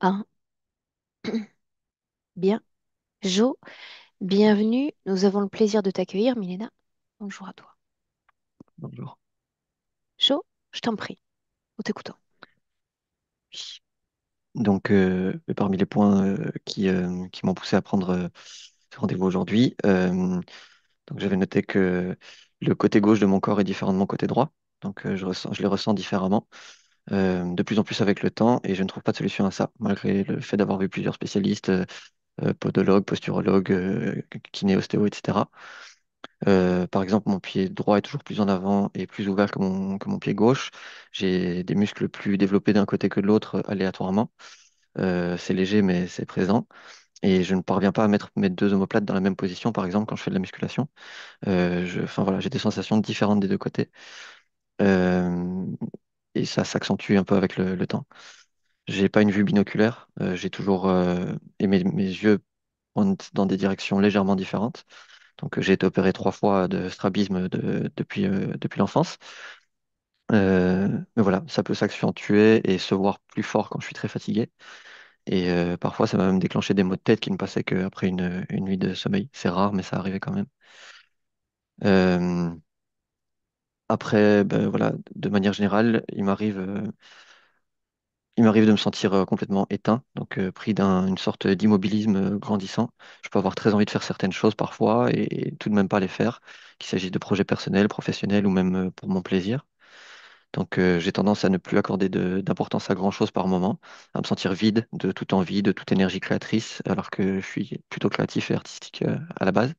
Ah, bien. Jo, bienvenue. Nous avons le plaisir de t'accueillir, Milena. Bonjour à toi. Bonjour. Jo, je t'en prie, nous t'écoutons. Donc, parmi les points qui m'ont poussé à prendre ce rendez-vous aujourd'hui, donc j'avais noté que le côté gauche de mon corps est différent de mon côté droit. Donc, je les ressens différemment, de plus en plus avec le temps, et je ne trouve pas de solution à ça, malgré le fait d'avoir vu plusieurs spécialistes, podologues, posturologues, kiné, ostéo, etc. Par exemple, mon pied droit est toujours plus en avant et plus ouvert que mon pied gauche. J'ai des muscles plus développés d'un côté que de l'autre, aléatoirement. C'est léger, mais c'est présent. Et je ne parviens pas à mettre mes deux omoplates dans la même position, par exemple, quand je fais de la musculation. Enfin, voilà, j'ai des sensations différentes des deux côtés. Euh, et ça s'accentue un peu avec le temps. J'ai pas une vue binoculaire. J'ai toujours et mes yeux pointent dans des directions légèrement différentes. Donc, j'ai été opéré 3 fois de strabisme depuis l'enfance. Mais voilà, ça peut s'accentuer et se voir plus fort quand je suis très fatigué. Et parfois, ça m'a même déclenché des maux de tête qui ne passaient qu'après une nuit de sommeil. C'est rare, mais ça arrivait quand même. Euh, Après, ben, voilà, de manière générale, il m'arrive de me sentir complètement éteint, donc pris d'une sorte d'immobilisme grandissant. Je peux avoir très envie de faire certaines choses parfois et tout de même pas les faire, qu'il s'agisse de projets personnels, professionnels ou même pour mon plaisir. Donc j'ai tendance à ne plus accorder d'importance à grand-chose par moment, à me sentir vide de toute envie, de toute énergie créatrice, alors que je suis plutôt créatif et artistique à la base.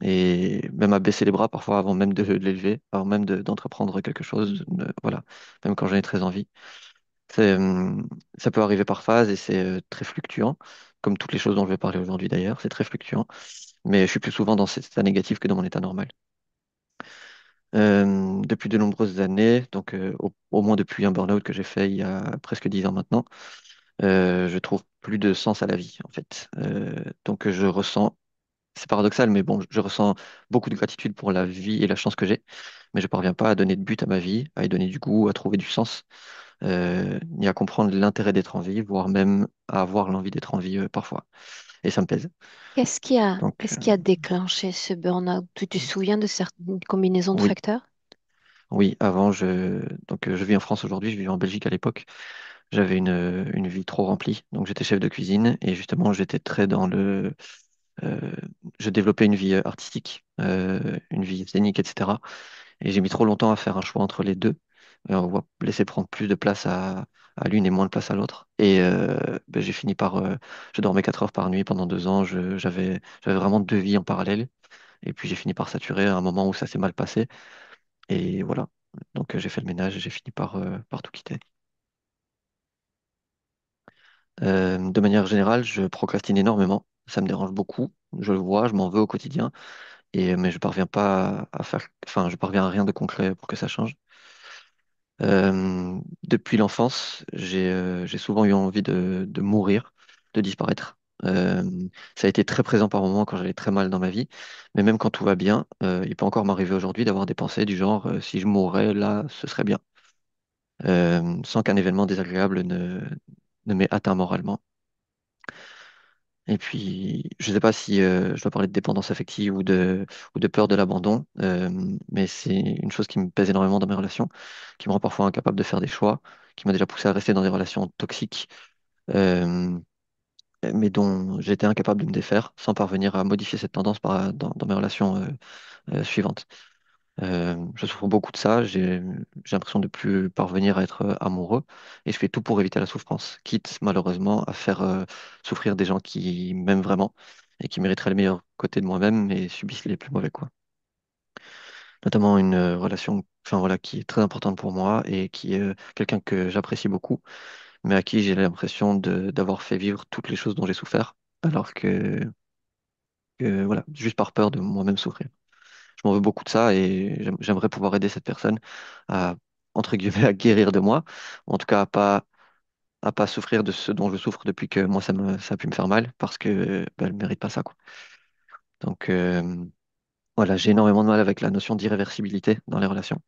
Et même à baisser les bras parfois avant même de l'élever, avant même d'entreprendre quelque chose, voilà, même quand j'en ai très envie. C'est, ça peut arriver par phase et c'est très fluctuant, comme toutes les choses dont je vais parler aujourd'hui d'ailleurs, c'est très fluctuant, mais je suis plus souvent dans cet état négatif que dans mon état normal. Depuis de nombreuses années, donc au moins depuis un burn-out que j'ai fait il y a presque 10 ans maintenant, je trouve plus de sens à la vie en fait. Donc je ressens, c'est paradoxal, mais bon, je ressens beaucoup de gratitude pour la vie et la chance que j'ai, mais je parviens pas à donner de but à ma vie, à y donner du goût, à trouver du sens, ni à comprendre l'intérêt d'être en vie, voire même à avoir l'envie d'être en vie parfois. Et ça me pèse. Donc Qu'est-ce qui a déclenché ce burn-out? Tu te souviens de certaines combinaisons de oui, facteurs? oui, je vis en France aujourd'hui, je vivais en Belgique à l'époque. J'avais une vie trop remplie, donc j'étais chef de cuisine et justement j'étais très dans euh, je développais une vie artistique, une vie scénique, etc. Et j'ai mis trop longtemps à faire un choix entre les deux. On va laisser prendre plus de place à l'une et moins de place à l'autre. Et ben, j'ai fini par, je dormais 4 heures par nuit pendant 2 ans. J'avais vraiment deux vies en parallèle. Et puis j'ai fini par saturer à un moment où ça s'est mal passé. Et voilà. Donc j'ai fait le ménage et j'ai fini par tout quitter. De manière générale, je procrastine énormément. Ça me dérange beaucoup. Je le vois, je m'en veux au quotidien. Mais je parviens pas à faire, enfin, je parviens à rien de concret pour que ça change. Depuis l'enfance, j'ai souvent eu envie de mourir, de disparaître. Euh, Ça a été très présent par moments quand j'allais très mal dans ma vie. Mais même quand tout va bien, il peut encore m'arriver aujourd'hui d'avoir des pensées du genre si je mourais là, ce serait bien. Sans qu'un événement désagréable ne m'ait atteint moralement. Et puis, je ne sais pas si je dois parler de dépendance affective ou de peur de l'abandon, mais c'est une chose qui me pèse énormément dans mes relations, qui me rend parfois incapable de faire des choix, qui m'a déjà poussé à rester dans des relations toxiques, euh, mais dont j'étais incapable de me défaire sans parvenir à modifier cette tendance dans mes relations suivantes. Je souffre beaucoup de ça, j'ai l'impression de plus parvenir à être amoureux et je fais tout pour éviter la souffrance, quitte malheureusement à faire souffrir des gens qui m'aiment vraiment et qui mériteraient le meilleur côté de moi-même mais subissent les plus mauvais quoi. Notamment une relation enfin, voilà, qui est très importante pour moi et qui est quelqu'un que j'apprécie beaucoup, mais à qui j'ai l'impression d'avoir fait vivre toutes les choses dont j'ai souffert, alors voilà, juste par peur de moi-même souffrir. Je m'en veux beaucoup de ça et j'aimerais pouvoir aider cette personne à, entre guillemets, à guérir de moi, ou en tout cas à pas souffrir de ce dont je souffre depuis que moi ça a pu me faire mal parce que bah, elle ne mérite pas ça, quoi. Donc voilà, j'ai énormément de mal avec la notion d'irréversibilité dans les relations.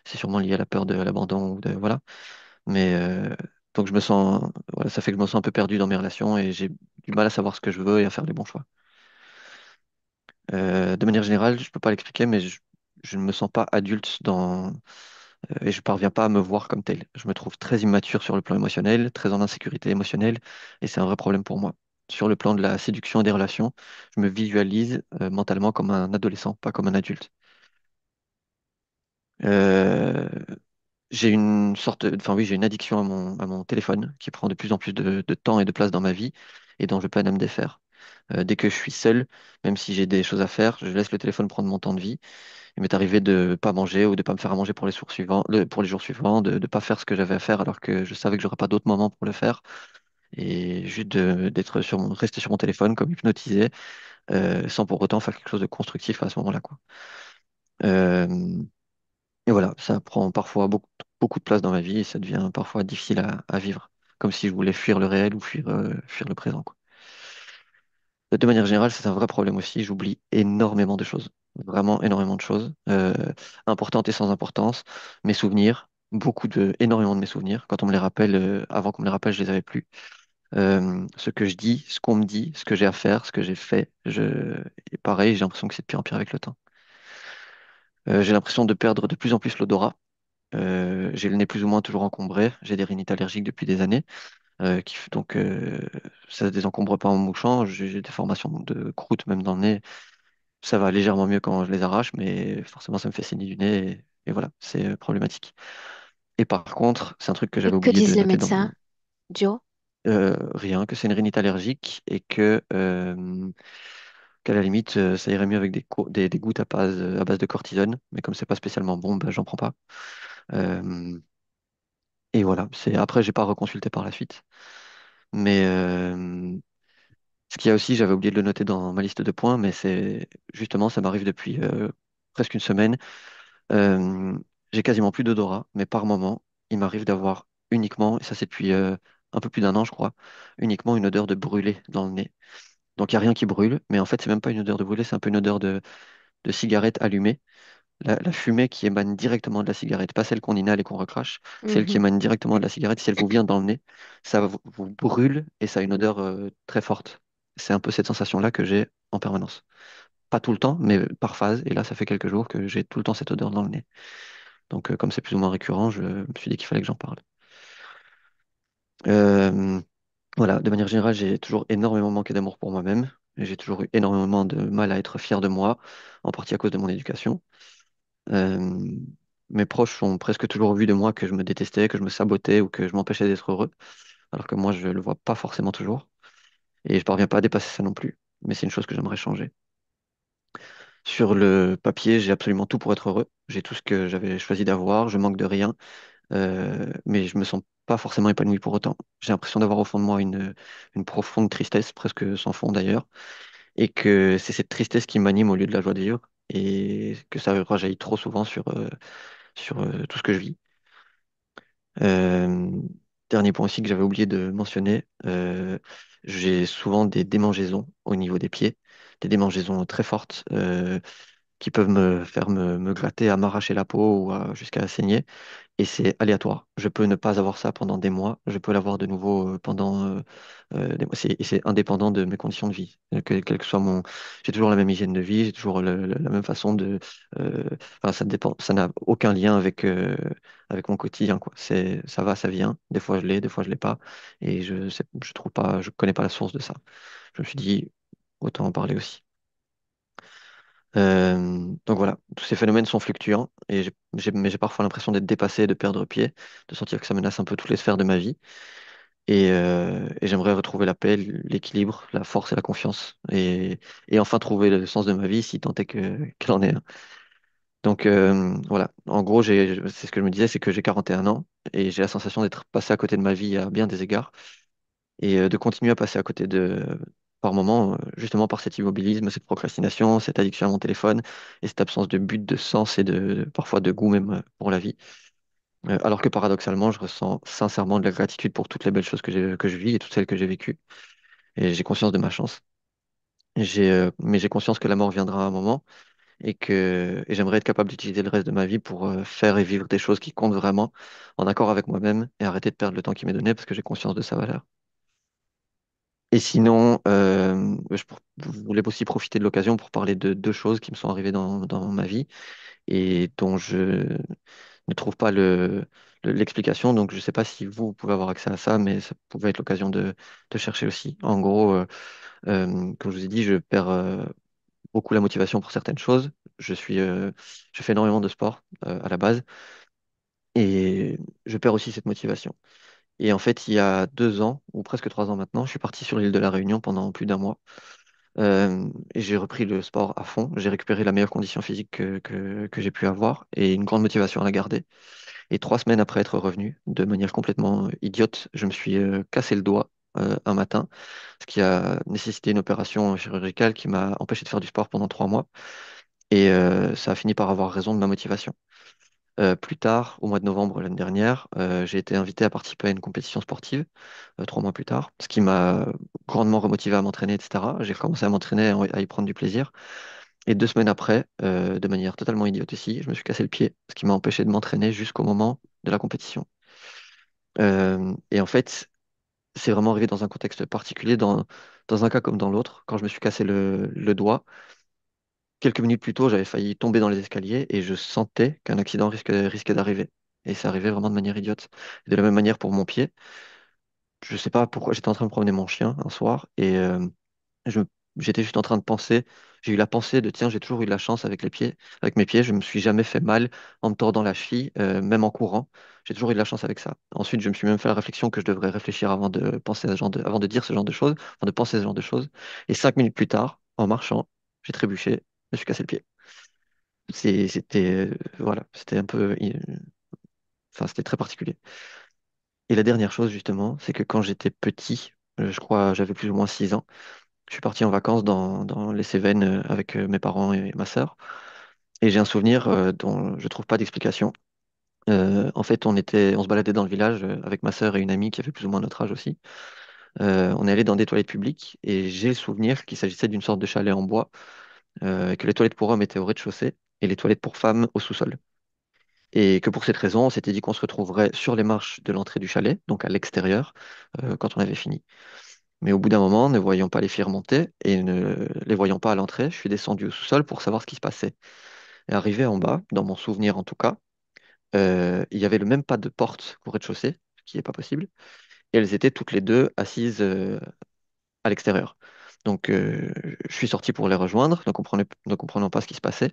C'est sûrement lié à la peur de l'abandon ou de voilà. Mais Donc je me sens, voilà, ça fait que je me sens un peu perdu dans mes relations et j'ai du mal à savoir ce que je veux et à faire les bons choix. De manière générale, je peux pas l'expliquer, mais je ne me sens pas adulte et je parviens pas à me voir comme tel. Je me trouve très immature sur le plan émotionnel, très en insécurité émotionnelle, et c'est un vrai problème pour moi. Sur le plan de la séduction et des relations, je me visualise mentalement comme un adolescent, pas comme un adulte. Euh, j'ai une sorte, enfin oui, j'ai une addiction à mon téléphone qui prend de plus en plus de temps et de place dans ma vie et dont je peine à me défaire. Dès que je suis seul, même si j'ai des choses à faire, je laisse le téléphone prendre mon temps de vie. Il m'est arrivé de pas manger ou de pas me faire à manger pour les jours suivants, pour les jours suivants, de pas faire ce que j'avais à faire alors que je savais que j'aurais pas d'autres moments pour le faire et juste d'être rester sur mon téléphone comme hypnotisé, sans pour autant faire quelque chose de constructif à ce moment-là, quoi. Euh, et voilà, ça prend parfois beaucoup de place dans ma vie et ça devient parfois difficile à vivre, comme si je voulais fuir le réel ou fuir le présent, quoi. De manière générale, c'est un vrai problème aussi. J'oublie énormément de choses, vraiment énormément de choses, importantes et sans importance. Mes souvenirs, énormément de mes souvenirs. Quand on me les rappelle, avant qu'on me les rappelle, je les avais plus. Ce que je dis, ce qu'on me dit, ce que j'ai à faire, ce que j'ai fait, et pareil, j'ai l'impression que c'est de pire en pire avec le temps. J'ai l'impression de perdre de plus en plus l'odorat. J'ai le nez plus ou moins toujours encombré. J'ai des rhinites allergiques depuis des années. Donc, ça ne désencombre pas en mouchant. J'ai des formations de croûte même dans le nez. Ça va légèrement mieux quand je les arrache, mais forcément, ça me fait saigner du nez. Et voilà, c'est problématique. Et par contre, c'est un truc que Et j'avais que oublié de disent les noter dans médecins, mon... Joe? Rien, que c'est une rhinite allergique et qu'à la limite, ça irait mieux avec des gouttes à base de cortisone. Mais comme c'est pas spécialement bon, bah, j'en prends pas. Euh, et voilà, après, j'ai pas reconsulté par la suite. Mais ce qu'il y a aussi, j'avais oublié de le noter dans ma liste de points, mais c'est justement, ça m'arrive depuis presque une semaine. Euh, j'ai quasiment plus d'odorat, mais par moment, il m'arrive d'avoir uniquement, et ça c'est depuis un peu plus d'un an, je crois, uniquement une odeur de brûlé dans le nez. Donc il n'y a rien qui brûle, mais en fait, c'est même pas une odeur de brûlé, c'est un peu une odeur de cigarette allumée. La fumée qui émane directement de la cigarette, pas celle qu'on inhale et qu'on recrache, celle qui Mhm. émane directement de la cigarette, si elle vous vient dans le nez, ça vous brûle et ça a une odeur très forte. C'est un peu cette sensation-là que j'ai en permanence. Pas tout le temps, mais par phase. Et là, ça fait quelques jours que j'ai tout le temps cette odeur dans le nez. Donc, comme c'est plus ou moins récurrent, je me suis dit qu'il fallait que j'en parle. Euh, voilà, de manière générale, j'ai toujours énormément manqué d'amour pour moi-même. Et j'ai toujours eu énormément de mal à être fier de moi, en partie à cause de mon éducation. Euh, Mes proches ont presque toujours vu de moi que je me détestais, que je me sabotais ou que je m'empêchais d'être heureux, alors que moi, je le vois pas forcément toujours. Et je parviens pas à dépasser ça non plus. Mais c'est une chose que j'aimerais changer. Sur le papier, j'ai absolument tout pour être heureux. J'ai tout ce que j'avais choisi d'avoir, je manque de rien. Mais je me sens pas forcément épanoui pour autant. J'ai l'impression d'avoir au fond de moi une profonde tristesse, presque sans fond d'ailleurs, et que c'est cette tristesse qui m'anime au lieu de la joie de vivre, et que ça rejaillit trop souvent sur tout ce que je vis. Euh, Dernier point aussi que j'avais oublié de mentionner, j'ai souvent des démangeaisons au niveau des pieds, des démangeaisons très fortes qui peuvent me faire me gratter, à m'arracher la peau ou jusqu'à saigner. Et c'est aléatoire. Je peux ne pas avoir ça pendant des mois, je peux l'avoir de nouveau pendant des mois. Et c'est indépendant de mes conditions de vie. Quel que soit mon... J'ai toujours la même hygiène de vie, j'ai toujours la même façon de... euh, Enfin, ça dépend, ça n'a aucun lien avec mon quotidien, quoi. Ça va, ça vient. Des fois je l'ai, des fois je l'ai pas. Et je trouve pas, je connais pas la source de ça. Je me suis dit, autant en parler aussi. Donc voilà, tous ces phénomènes sont fluctuants et mais j'ai parfois l'impression d'être dépassé, de perdre pied, de sentir que ça menace un peu toutes les sphères de ma vie. Et j'aimerais retrouver la paix, l'équilibre, la force et la confiance. Et enfin trouver le sens de ma vie, si tant est qu'elle en est un. Donc voilà, en gros, c'est ce que je me disais, c'est que j'ai 41 ans et j'ai la sensation d'être passé à côté de ma vie à bien des égards et de continuer à passer à côté par moment, justement par cet immobilisme, cette procrastination, cette addiction à mon téléphone et cette absence de but, de sens et parfois de goût même pour la vie. Alors que paradoxalement, je ressens sincèrement de la gratitude pour toutes les belles choses que je vis et toutes celles que j'ai vécues. Et j'ai conscience de ma chance. Mais j'ai conscience que la mort viendra à un moment et j'aimerais être capable d'utiliser le reste de ma vie pour faire et vivre des choses qui comptent vraiment en accord avec moi-même et arrêter de perdre le temps qui m'est donné parce que j'ai conscience de sa valeur. Et sinon, je voulais aussi profiter de l'occasion pour parler de deux choses qui me sont arrivées dans ma vie et dont je ne trouve pas l'explication. Donc, je ne sais pas si vous pouvez avoir accès à ça, mais ça pouvait être l'occasion de chercher aussi. En gros, comme je vous ai dit, je perds beaucoup la motivation pour certaines choses. Je fais énormément de sport à la base et je perds aussi cette motivation. Et en fait, il y a 2 ans, ou presque 3 ans maintenant, je suis parti sur l'île de la Réunion pendant plus d'un mois. Et j'ai repris le sport à fond. J'ai récupéré la meilleure condition physique que j'ai pu avoir et une grande motivation à la garder. Et 3 semaines après être revenu, de manière complètement idiote, je me suis cassé le doigt un matin, ce qui a nécessité une opération chirurgicale qui m'a empêché de faire du sport pendant 3 mois. Et ça a fini par avoir raison de ma motivation. Plus tard, au mois de novembre l'année dernière, j'ai été invité à participer à une compétition sportive, 3 mois plus tard, ce qui m'a grandement remotivé à m'entraîner, etc. J'ai commencé à m'entraîner, à y prendre du plaisir. Et 2 semaines après, de manière totalement idiote aussi, je me suis cassé le pied, ce qui m'a empêché de m'entraîner jusqu'au moment de la compétition. Et en fait, c'est vraiment arrivé dans un contexte particulier, dans un cas comme dans l'autre. Quand je me suis cassé le doigt, quelques minutes plus tôt, j'avais failli tomber dans les escaliers et je sentais qu'un accident risquait d'arriver. Et ça arrivait vraiment de manière idiote. Et de la même manière pour mon pied, je sais pas pourquoi, j'étais en train de promener mon chien un soir et je, j'étais juste en train de penser, j'ai eu la pensée de tiens, j'ai toujours eu de la chance avec les pieds, avec mes pieds, je me suis jamais fait mal en me tordant la cheville, même en courant. J'ai toujours eu de la chance avec ça. Ensuite, je me suis même fait la réflexion que je devrais réfléchir avant de penser à avant de dire ce genre de choses, avant de penser à ce genre de choses. Et 5 minutes plus tard, en marchant, j'ai trébuché, je me suis cassé le pied. Voilà, c'était un peu, enfin, c'était très particulier. Et la dernière chose, justement, c'est que quand j'étais petit, je crois, j'avais plus ou moins 6 ans, je suis parti en vacances dans les Cévennes avec mes parents et ma sœur. Et j'ai un souvenir dont je trouve pas d'explication. En fait, on se baladait dans le village avec ma sœur et une amie qui avait plus ou moins notre âge aussi. On est allé dans des toilettes publiques et j'ai le souvenir qu'il s'agissait d'une sorte de chalet en bois, et que les toilettes pour hommes étaient au rez-de-chaussée et les toilettes pour femmes au sous-sol. Et que pour cette raison, on s'était dit qu'on se retrouverait sur les marches de l'entrée du chalet, donc à l'extérieur, quand on avait fini. Mais au bout d'un moment, ne voyant pas les filles remonter et ne les voyant pas à l'entrée, je suis descendu au sous-sol pour savoir ce qui se passait. Et arrivé en bas, dans mon souvenir en tout cas, il y avait le même pas de porte qu'au rez-de-chaussée, ce qui n'est pas possible. Et elles étaient toutes les deux assises à l'extérieur. Donc je suis sorti pour les rejoindre, ne comprenant pas ce qui se passait.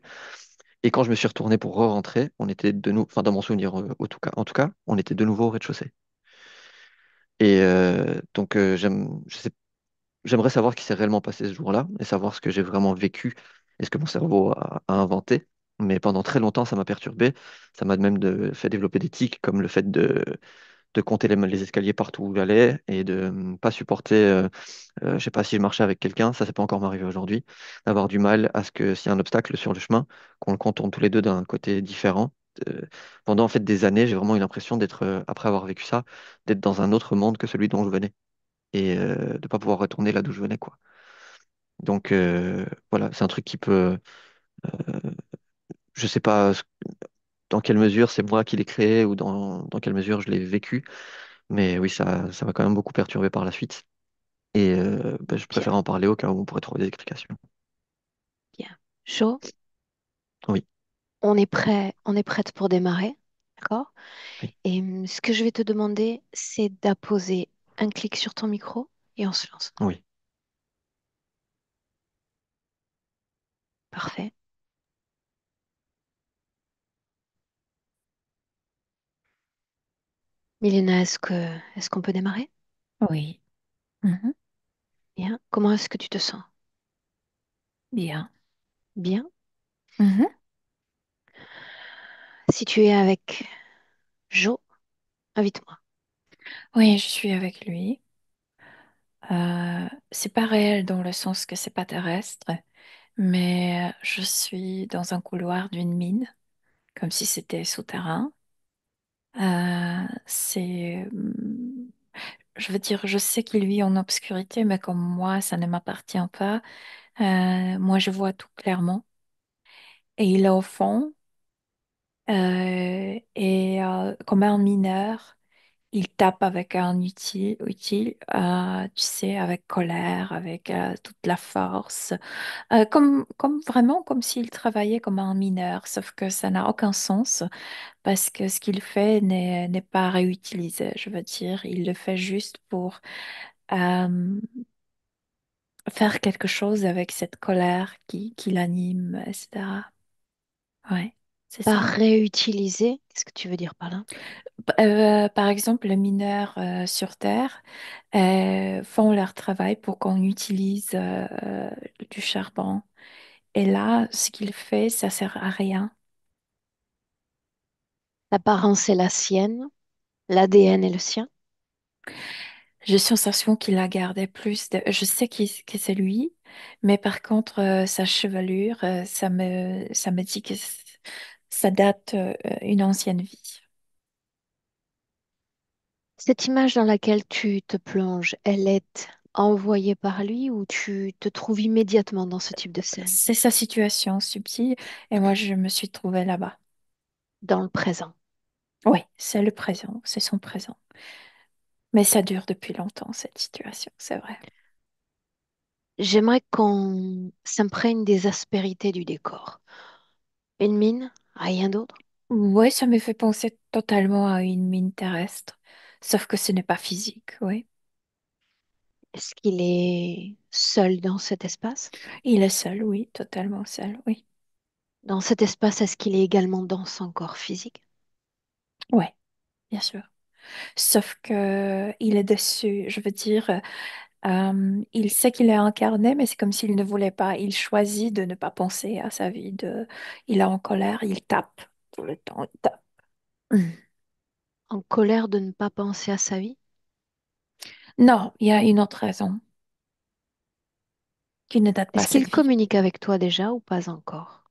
Et quand je me suis retourné pour re-rentrer, on était de nouveau, enfin dans mon souvenir en tout cas, on était de nouveau au rez-de-chaussée. Et donc j'aimerais savoir ce qui s'est réellement passé ce jour-là et savoir ce que j'ai vraiment vécu et ce que mon cerveau a inventé. Mais pendant très longtemps, ça m'a perturbé. Ça m'a même fait développer des tics, comme le fait de compter les escaliers partout où j'allais et de ne pas supporter, je sais pas si je marchais avec quelqu'un, ça, c'est pas encore m'arriver aujourd'hui, d'avoir du mal à ce que s'il y a un obstacle sur le chemin, qu'on le contourne tous les deux d'un côté différent. Euh, Pendant en fait des années, j'ai vraiment eu l'impression d'être, après avoir vécu ça, d'être dans un autre monde que celui dont je venais et de pas pouvoir retourner là d'où je venais, quoi. Donc voilà, c'est un truc qui peut, je sais pas dans quelle mesure c'est moi qui l'ai créé ou dans quelle mesure je l'ai vécu, mais oui, ça m'a quand même beaucoup perturbé par la suite. Et bah, je Bien, préfère en parler au cas où on pourrait trouver des explications. bien. Chaud, Oui, on est prête pour démarrer, d'accord? oui, Et ce que je vais te demander, c'est d'apposer un clic sur ton micro et on se lance. oui, Parfait. Milena, est-ce qu'on peut démarrer? Oui. Mhm. Bien. Comment est-ce que tu te sens? Bien. Bien. Mhm. Si tu es avec Jo, invite-moi. Oui, je suis avec lui. C'est pas réel dans le sens que c'est pas terrestre, mais je suis dans un couloir d'une mine, comme si c'était souterrain. Je veux dire, je sais qu'il vit en obscurité, mais comme moi, ça ne m'appartient pas. Moi, je vois tout clairement. et il est au fond comme un mineur, il tape avec un outil, tu sais, avec colère, avec toute la force, comme vraiment comme s'il travaillait comme un mineur, sauf que ça n'a aucun sens parce que ce qu'il fait n'est pas réutilisé. Je veux dire, il le fait juste pour euh, faire quelque chose avec cette colère qui l'anime, etc. Ouais, c'est Par ça. réutiliser, qu'est-ce que tu veux dire par là? Par exemple, les mineurs sur Terre font leur travail pour qu'on utilise du charbon. Et là, ce qu'il fait, ça sert à rien. L'apparence est la sienne, l'ADN est le sien. J'ai sensation qu'il a gardé plus de... Je sais que c'est lui, mais par contre, sa chevelure, ça me dit que ça date une ancienne vie. Cette image dans laquelle tu te plonges, elle est envoyée par lui ou tu te trouves immédiatement dans ce type de scène, C'est sa situation subtile et moi, je me suis trouvée là-bas. dans le présent? Oui, c'est le présent, c'est son présent. Mais ça dure depuis longtemps, cette situation, c'est vrai. J'aimerais qu'on s'imprègne des aspérités du décor. Une mine, rien d'autre. Oui, ça me fait penser totalement à une mine terrestre, sauf que ce n'est pas physique, oui. Est-ce qu'il est seul dans cet espace? Il est seul, oui, totalement seul, oui. Dans cet espace, est-ce qu'il est également dans son corps physique? Oui, bien sûr. Sauf que il est dessus, je veux dire, il sait qu'il est incarné, mais c'est comme s'il ne voulait pas. Il choisit de ne pas penser à sa vie. Il est en colère, il tape tout le temps. Il tape. En colère de ne pas penser à sa vie? Non, il y a une autre raison qui ne date pas Est-ce cette qu'il vie. communique avec toi déjà ou pas encore?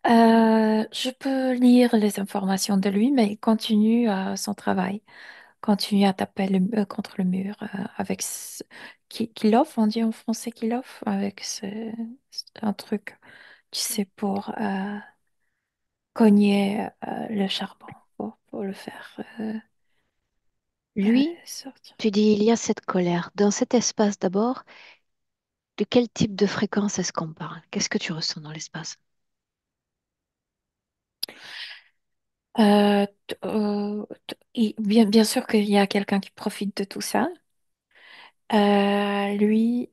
Je peux lire les informations de lui, mais il continue son travail, continue à taper contre le mur avec qu'il offre, on dit en français qu'il offre, avec un truc, tu sais, pour cogner le charbon, pour le faire Lui, sortir. tu dis il y a cette colère. Dans cet espace d'abord, de quel type de fréquence est-ce qu'on parle? Qu'est-ce que tu ressens dans l'espace? Bien sûr qu'il y a quelqu'un qui profite de tout ça. Lui,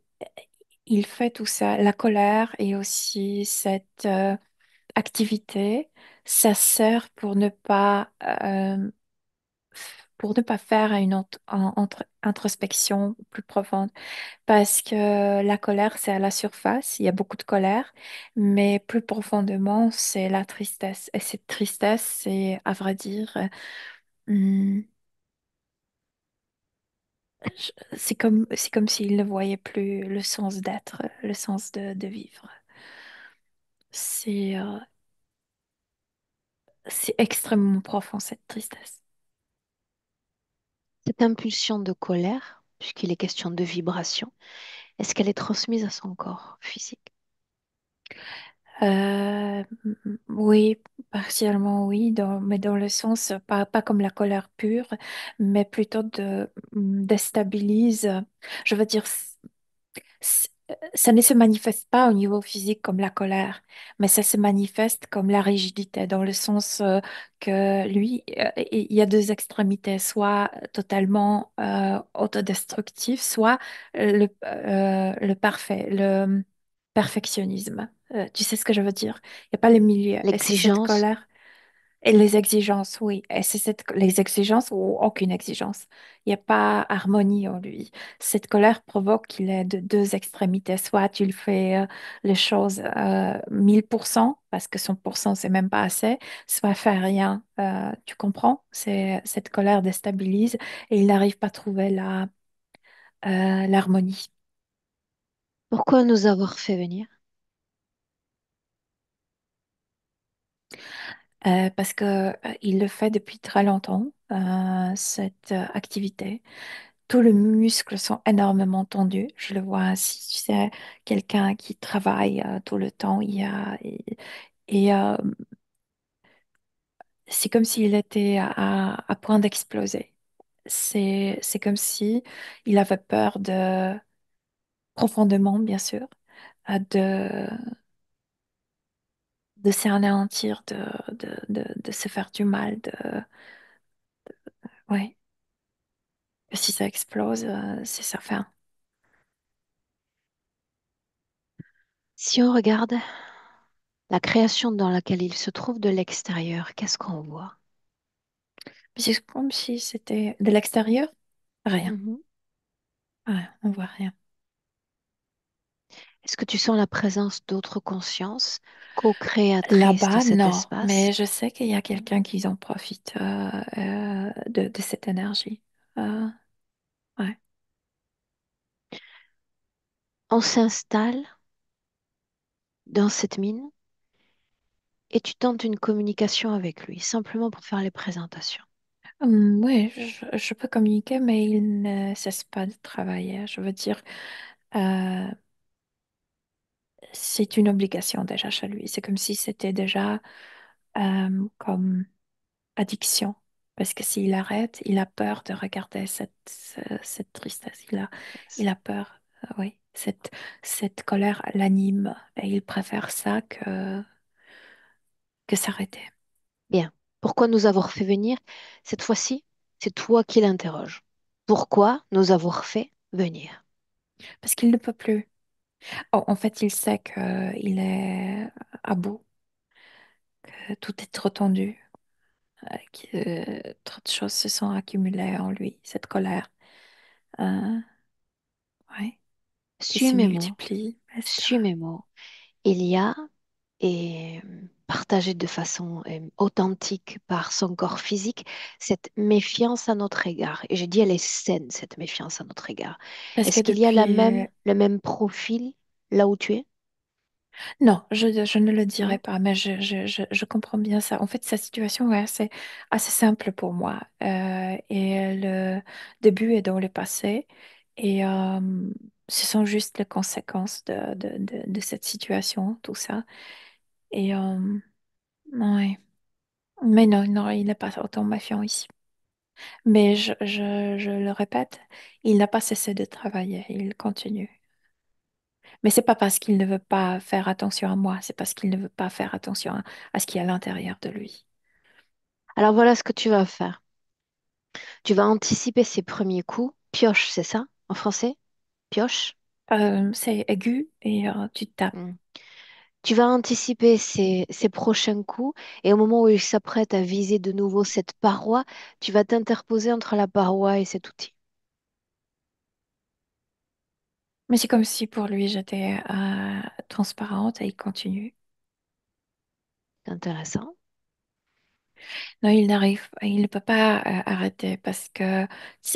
il fait tout ça, la colère et aussi cette activité, ça sert pour ne pas faire une introspection plus profonde. Parce que la colère, c'est à la surface, il y a beaucoup de colère, mais plus profondément, c'est la tristesse. Et cette tristesse, c'est, à vrai dire, hum, c'est comme s'il ne voyait plus le sens d'être, le sens de vivre. C'est c'est extrêmement profond, cette tristesse. Cette impulsion de colère, puisqu'il est question de vibration, est-ce qu'elle est transmise à son corps physique? Oui, partiellement oui, mais dans le sens, pas comme la colère pure, mais plutôt déstabilise. Je veux dire, ça ne se manifeste pas au niveau physique comme la colère, mais ça se manifeste comme la rigidité, dans le sens que lui, il y a deux extrémités, soit totalement autodestructif, soit le parfait, le perfectionnisme. Tu sais ce que je veux dire? Il n'y a pas le milieu. Et c'est cette L'exigence, colère. Et les exigences, oui. Et c'est les exigences ou aucune exigence. Il n'y a pas harmonie en lui. Cette colère provoque qu'il est de deux extrémités. Soit tu le fais les choses 1000%, parce que 100% c'est même pas assez, soit fait rien. Tu comprends? Cette colère déstabilise et il n'arrive pas à trouver l'harmonie. pourquoi nous avoir fait venir? Parce que il le fait depuis très longtemps, cette activité. Tous les muscles sont énormément tendus. Je le vois si tu sais, quelqu'un qui travaille tout le temps, Et c'est comme s'il était à point d'exploser. C'est comme si il avait peur de, profondément, bien sûr, de s'anéantir, de se faire du mal, ouais. Et si ça explose, c'est sa fin. Si on regarde la création dans laquelle il se trouve de l'extérieur, qu'est-ce qu'on voit? C'est comme si c'était de l'extérieur, rien. Mhm. Ouais, on voit rien. Est-ce que tu sens la présence d'autres consciences co-créatrices de Là-bas, cet non, espace? mais je sais qu'il y a quelqu'un qui en profite de cette énergie. Euh, ouais. On s'installe dans cette mine et tu tentes une communication avec lui, simplement pour faire les présentations. Oui, je peux communiquer, mais il ne cesse pas de travailler. Je veux dire, euh, c'est une obligation déjà chez lui. C'est comme si c'était déjà comme addiction. Parce que s'il arrête, il a peur de regarder cette tristesse. Il a peur, oui. Cette colère l'anime et il préfère ça que s'arrêter. Bien. Pourquoi nous avoir fait venir? Cette fois-ci, c'est toi qui l'interroges. Pourquoi nous avoir fait venir? Parce qu'il ne peut plus. Oh, en fait, il sait qu'il est à bout, que tout est trop tendu, que trop de choses se sont accumulées en lui, cette colère, euh, ouais, qui Suis se mes mots, multiplie, etc. suis mes mots. Il y a, et partagé de façon authentique par son corps physique, cette méfiance à notre égard. Et je dis, elle est saine, cette méfiance à notre égard. Parce que Est-ce qu'il y a depuis, le même profil là où tu es? non, je ne le dirai Non? pas, mais je comprends bien ça. En fait, sa situation est assez simple pour moi. Et le début est dans le passé. Et ce sont juste les conséquences de cette situation, tout ça. Et ouais. Mais non, non, il n'est pas autant méfiant ici. Mais je le répète, il n'a pas cessé de travailler. Il continue. Mais c'est pas parce qu'il ne veut pas faire attention à moi, c'est parce qu'il ne veut pas faire attention à ce qui est à l'intérieur de lui. Alors voilà ce que tu vas faire. Tu vas anticiper ses premiers coups. Pioche, c'est ça en français? Pioche? C'est aigu et tu tapes. Hmm. Tu vas anticiper ses prochains coups et au moment où il s'apprête à viser de nouveau cette paroi, tu vas t'interposer entre la paroi et cet outil. Mais c'est comme si pour lui j'étais transparente et il continue. C'est intéressant. Non, il ne peut pas arrêter parce que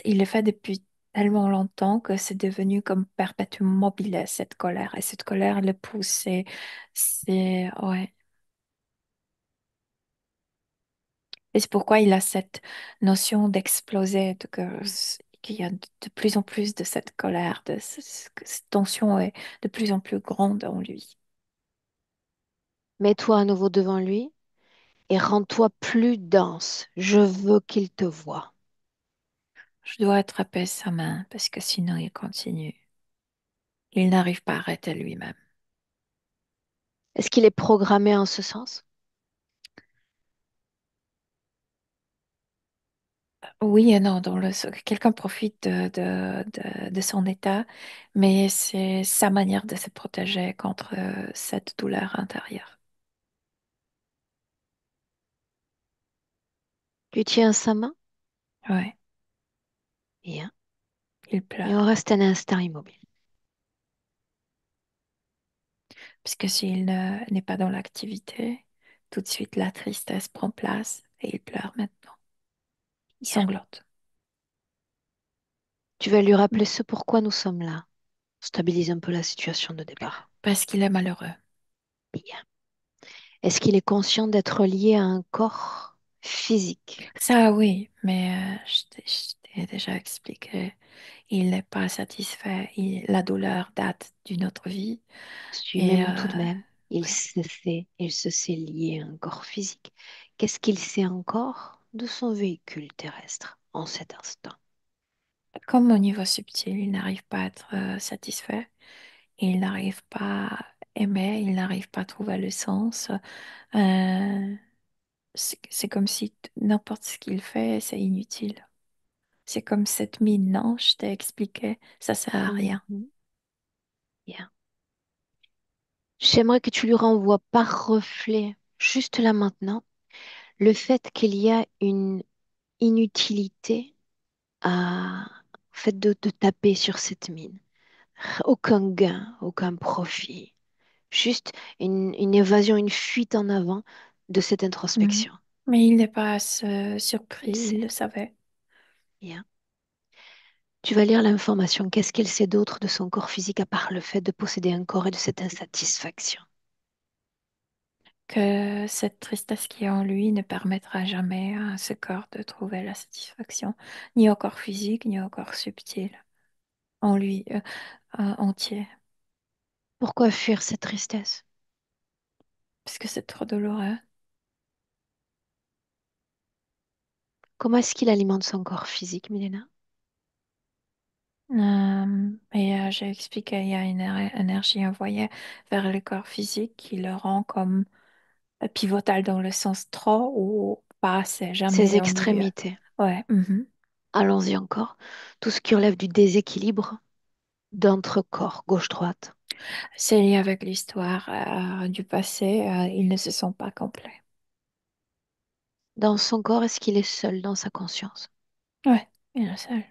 il le fait depuis tellement longtemps que c'est devenu comme perpétuellement mobile cette colère et cette colère le pousse. Ouais. Et c'est pourquoi il a cette notion d'exploser, qu'il y a de plus en plus de cette colère, que cette tension est de plus en plus grande en lui. Mets-toi à nouveau devant lui et rends-toi plus dense. Je veux qu'il te voie. Je dois attraper sa main parce que sinon il continue. Il n'arrive pas à arrêter lui-même. Est-ce qu'il est programmé en ce sens? Oui et non, quelqu'un profite de son état, mais c'est sa manière de se protéger contre cette douleur intérieure. Tu tiens sa main? Ouais, Bien. il Et on pleure. reste un instant immobile. Puisque n'est pas dans l'activité, tout de suite la tristesse prend place et il pleure maintenant. Il Bien. sanglote. Tu vas lui rappeler ce pourquoi nous sommes là. Stabilise un peu la situation de départ. Parce qu'il est malheureux. Bien. Est-ce qu'il est conscient d'être lié à un corps physique? Ça, oui, mais je t'ai déjà expliqué. Il n'est pas satisfait. La douleur date d'une autre vie. Suis mes Et mots tout de même. il se sait lié à un corps physique. Qu'est-ce qu'il sait encore de son véhicule terrestre en cet instant? Comme au niveau subtil, il n'arrive pas à être satisfait, il n'arrive pas à aimer, il n'arrive pas à trouver le sens. C'est comme si n'importe ce qu'il fait, c'est inutile. C'est comme cette mine, non, je t'ai expliqué, ça sert à rien. Mhm. Bien. J'aimerais que tu lui renvoies par reflet, juste là maintenant, le fait qu'il y a une inutilité au fait de taper sur cette mine. Aucun gain, aucun profit. Juste une évasion, une fuite en avant de cette Mhm. introspection. Mais il n'est pas Il surpris, il sait. le savait. Bien. Tu vas lire l'information. Qu'est-ce qu'elle sait d'autre de son corps physique à part le fait de posséder un corps et de cette insatisfaction? Que cette tristesse qui est en lui ne permettra jamais à ce corps de trouver la satisfaction, ni au corps physique, ni au corps subtil, en lui entier, Pourquoi fuir cette tristesse? parce que c'est trop douloureux. Comment est-ce qu'il alimente son corps physique, Milena? J'ai expliqué, il y a une énergie envoyée vers le corps physique qui le rend comme pivotal dans le sens trop ou pas assez, Ses jamais au milieu. extrémités. Ouais, mhm. Allons-y encore. Tout ce qui relève du déséquilibre d'entre corps, gauche-droite. C'est lié avec l'histoire du passé, ils ne se sont pas complets. Dans son corps, est-ce qu'il est seul dans sa conscience? Ouais, il est seul.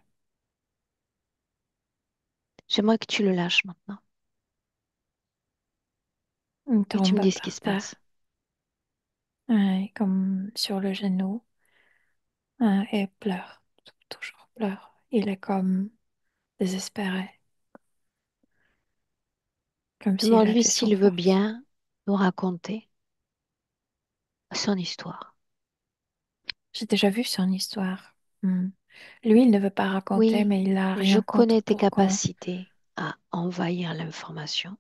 J'aimerais que tu le lâches maintenant Il et que tu me tombe dises ce qui par se terre, passe. ouais, comme sur le genou, et pleure, toujours pleure. Il est comme désespéré, comme s'il a Demande-lui été sans s'il veut force. bien nous raconter son histoire. J'ai déjà vu son histoire. Hmm. Lui, il ne veut pas raconter, Oui, mais il n'a je rien connais contre tes pour qu'on. capacités à envahir l'information.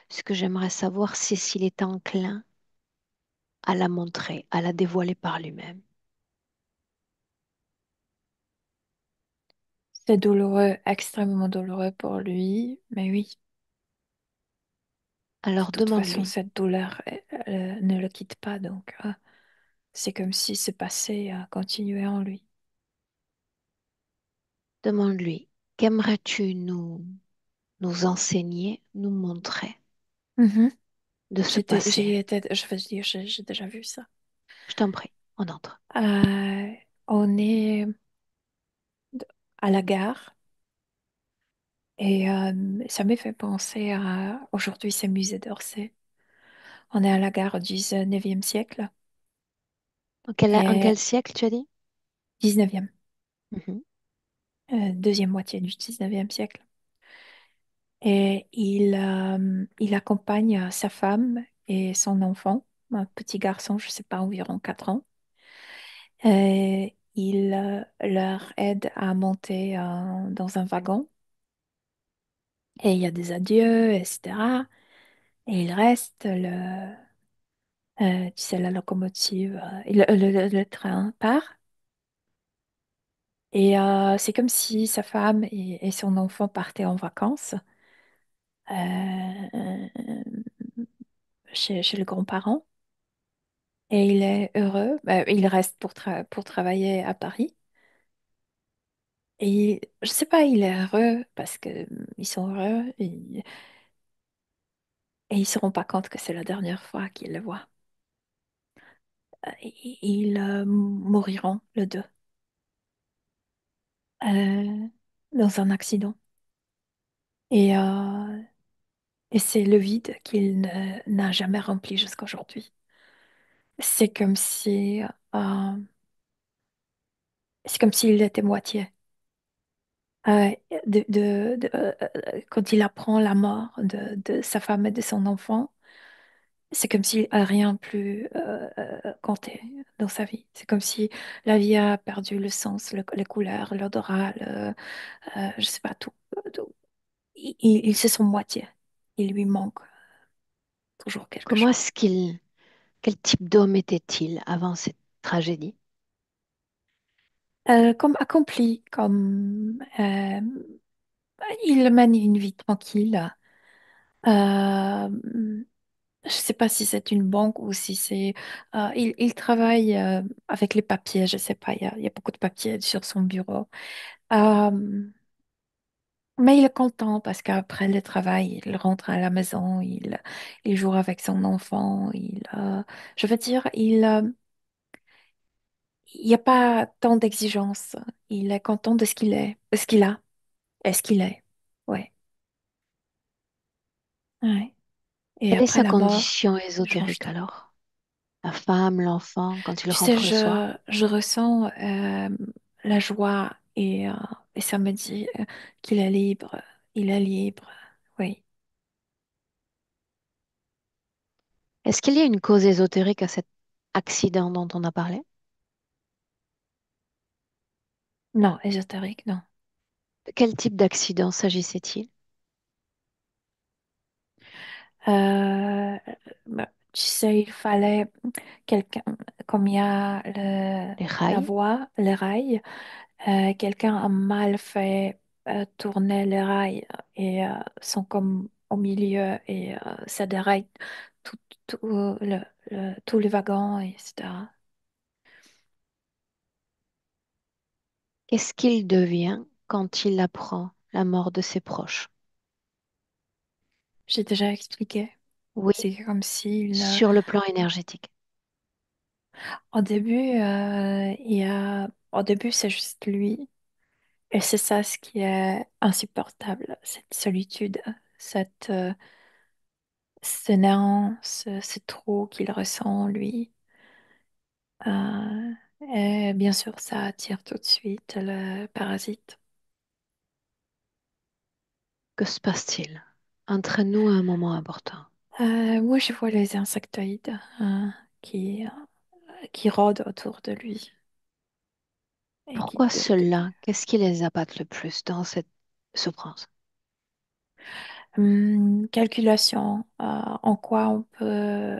Ce que j'aimerais savoir, c'est s'il est enclin à la montrer, à la dévoiler par lui-même. C'est douloureux, extrêmement douloureux pour lui, mais oui, de Alors toute façon, demande-lui, cette douleur ne le quitte pas, donc c'est comme si ce passé continuait en lui. demande-lui, qu'aimerais-tu nous enseigner, nous montrer Mhm. de ce passé? Je veux dire, j'ai déjà vu ça. Je t'en prie, on entre. Euh, on est à la gare et ça me fait penser à aujourd'hui, c'est musée d'Orsay. On est à la gare du 19e siècle En quel et siècle tu as dit? 19e, Mhm. deuxième moitié du 19e siècle. Et il accompagne sa femme et son enfant, un petit garçon, je sais pas, environ 4 ans. Et il leur aide à monter dans un wagon. Et il y a des adieux, etc. Et il reste, tu sais, la locomotive, le train part. Et c'est comme si sa femme et son enfant partaient en vacances chez les grands-parents. Et il est heureux. Il reste pour travailler à Paris. Et je sais pas, il est heureux parce que ils sont heureux et ils se rendent pas compte que c'est la dernière fois qu'ils le voient. Ils mouriront le deux euh, dans un accident. Et, euh, et c'est le vide n'a jamais rempli jusqu'à aujourd'hui. C'est comme si euh, c'est comme s'il était moitié. Euh, Quand il apprend la mort de sa femme et de son enfant, c'est comme si rien plus comptait dans sa vie. C'est comme si la vie a perdu le sens, les couleurs, l'odorat, je sais pas tout. Tout. Il se sent moitié. Il lui manque toujours quelque Comment chose. est-ce qu'il, quel type d'homme était-il avant cette tragédie? Comme accompli, comme il mène une vie tranquille. Euh, je ne sais pas si c'est une banque ou si c'est... il travaille avec les papiers, je ne sais pas, il y a beaucoup de papiers sur son bureau. Euh, mais il est content parce qu'après le travail, il rentre à la maison, il joue avec son enfant. Je veux dire, il n'y a pas tant d'exigences. Il est content de ce qu'il est, de ce qu'il a, est ce qu'il est. Ouais, ouais. Et Quelle est après sa la mort, condition ça change ésotérique tout. alors? La femme, l'enfant, quand il Tu sais, rentre le soir? je ressens la joie et ça me dit qu'il est libre. Il est libre. Oui. Est-ce qu'il y a une cause ésotérique à cet accident dont on a parlé? Non, ésotérique, non. De quel type d'accident s'agissait-il? Euh, Tu sais, il fallait quelqu'un, comme il y a Les la rails? voie, le rail, quelqu'un a mal fait tourner les rails et sont comme au milieu et ça déraille tout, tous les wagons, etc. Qu'est-ce qu'il devient quand il apprend la mort de ses proches? J'ai déjà expliqué. Oui, C'est comme si sur le plan énergétique. au début, au début, c'est juste lui. Et c'est ça ce qui est insupportable, cette solitude, ce néant, ce trou qu'il ressent, lui. Et bien sûr, ça attire tout de suite le parasite. Que se passe-t-il? Entraîne-nous à un moment important. Moi, je vois les insectoïdes qui rôdent autour de lui et qui Pourquoi piquent. ceux-là? Qu'est-ce qui les appâte le plus dans cette souffrance? Calculation, en quoi on peut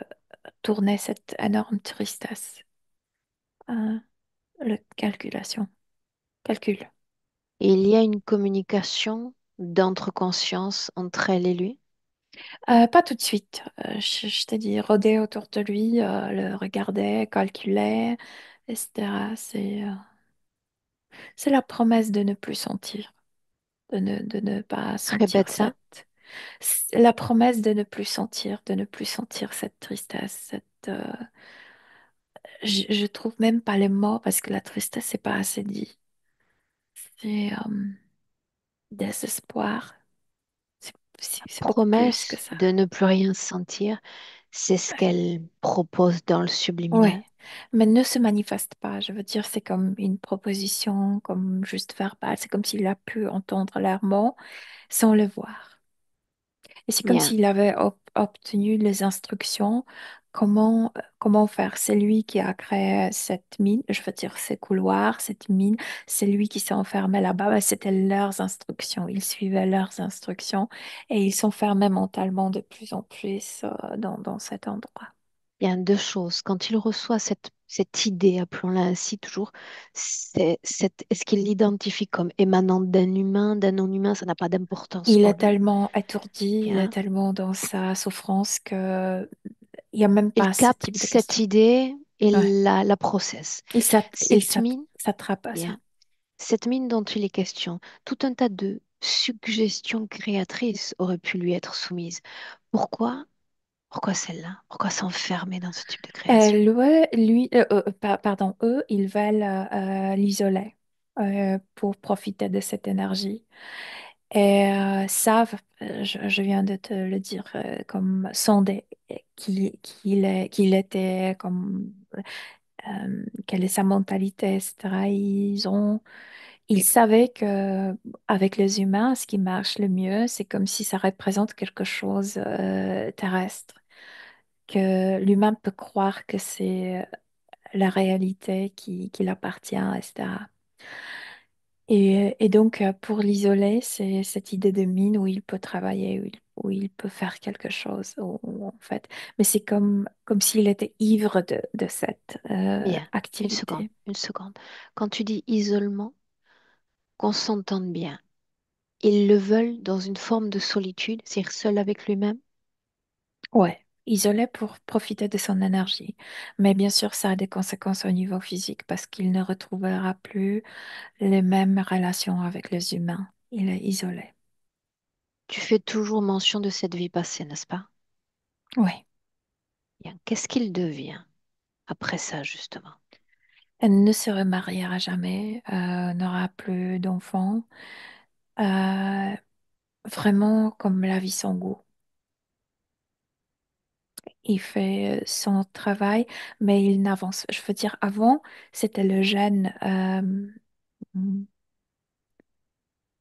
tourner cette énorme tristesse. Euh, le calculation, calcul. Et il y a une communication d'entre-conscience entre elle et lui? Pas tout de suite. Je t'ai dit, rôder autour de lui, le regarder, calculer, etc. C'est la promesse de ne plus sentir, de ne pas sentir Répète ça. c'est la promesse de ne plus sentir, de ne plus sentir cette tristesse, je trouve même pas les mots parce que la tristesse, c'est pas assez dit. C'est désespoir. C'est c'est beaucoup plus que Promesse ça. de ne plus rien sentir, c'est ce qu'elle propose dans le Ouais, subliminal. mais ne se manifeste pas. Je veux dire, c'est comme une proposition, comme juste verbal. C'est comme s'il a pu entendre leurs mots sans le voir. Et c'est comme Bien, s'il avait obtenu les instructions. Comment faire? C'est lui qui a créé cette mine, je veux dire, ces couloirs, cette mine. C'est lui qui s'est enfermé là-bas. Mais c'était leurs instructions. Ils suivaient leurs instructions et ils s'enfermaient mentalement de plus en plus dans cet endroit. bien deux choses. Quand il reçoit cette idée, appelons-la ainsi toujours, est-ce qu'il l'identifie comme émanant d'un humain, d'un non-humain? Ça n'a pas d'importance Il pour est lui. tellement étourdi, il est Bien. tellement dans sa souffrance que il n'y a même Il pas ce capte type de cette question. idée et Ouais. la processe. Cette mine, S'attrape à ça. bien. Cette mine dont il est question, tout un tas de suggestions créatrices auraient pu lui être soumises. Pourquoi? Pourquoi celle-là? Pourquoi s'enfermer dans ce type de création? Pardon, eux, ils veulent l'isoler pour profiter de cette énergie. Et savent, je viens de te le dire, comme sonder qu'il était, comme quelle est sa mentalité, etc. Ils savaient que avec les humains, ce qui marche le mieux, c'est comme si ça représente quelque chose terrestre, que l'humain peut croire que c'est la réalité qui l'appartient, etc. Et donc, pour l'isoler, c'est cette idée de mine où il peut travailler, où il peut faire quelque chose, en fait. Mais c'est comme s'il était ivre de cette Bien, une seconde, activité. une seconde. Quand tu dis isolement, qu'on s'entende bien, ils le veulent dans une forme de solitude, c'est-à-dire seul avec lui-même. Ouais, isolé pour profiter de son énergie. Mais bien sûr, ça a des conséquences au niveau physique parce qu'il ne retrouvera plus les mêmes relations avec les humains. Il est isolé. Tu fais toujours mention de cette vie passée, n'est-ce pas? Oui. Bien. Qu'est-ce qu'il devient après ça, justement? Elle ne se remariera jamais, n'aura plus d'enfants. Euh, Vraiment comme la vie sans goût. Il fait son travail, mais il n'avance. Je veux dire, avant, c'était le jeune,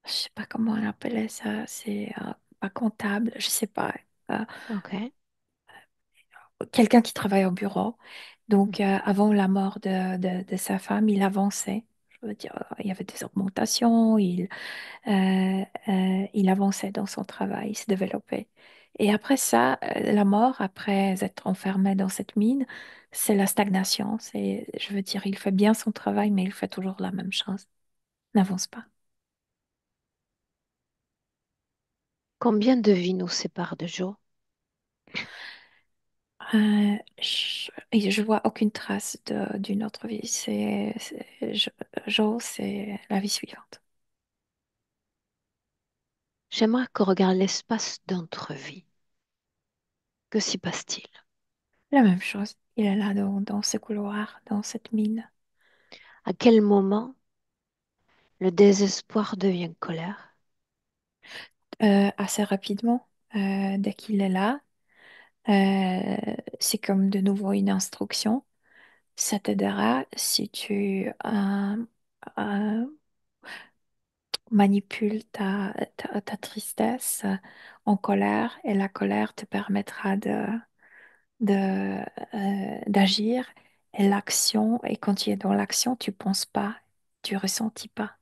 je sais pas comment on appelait ça, c'est pas comptable, je sais pas. euh, Ok. Quelqu'un qui travaille au bureau. Donc, avant la mort de sa femme, il avançait. Je veux dire, il y avait des augmentations, il avançait dans son travail, il se développait. Et après ça, la mort, après être enfermé dans cette mine, c'est la stagnation. Je veux dire, il fait bien son travail, mais il fait toujours la même chose. N'avance pas. Combien de vies nous séparent de Joe? Et je vois aucune trace d'une autre vie. Joe, c'est la vie suivante. J'aimerais qu'on regarde l'espace d'entre vies. Que s'y passe-t-il? La même chose. Il est là dans ce couloir, dans cette mine. À quel moment le désespoir devient colère? Assez rapidement, dès qu'il est là, c'est comme de nouveau une instruction. Ça t'aidera si tu manipules ta tristesse en colère et la colère te permettra d'agir et l'action, et quand tu es dans l'action, tu penses pas, tu ressentis pas.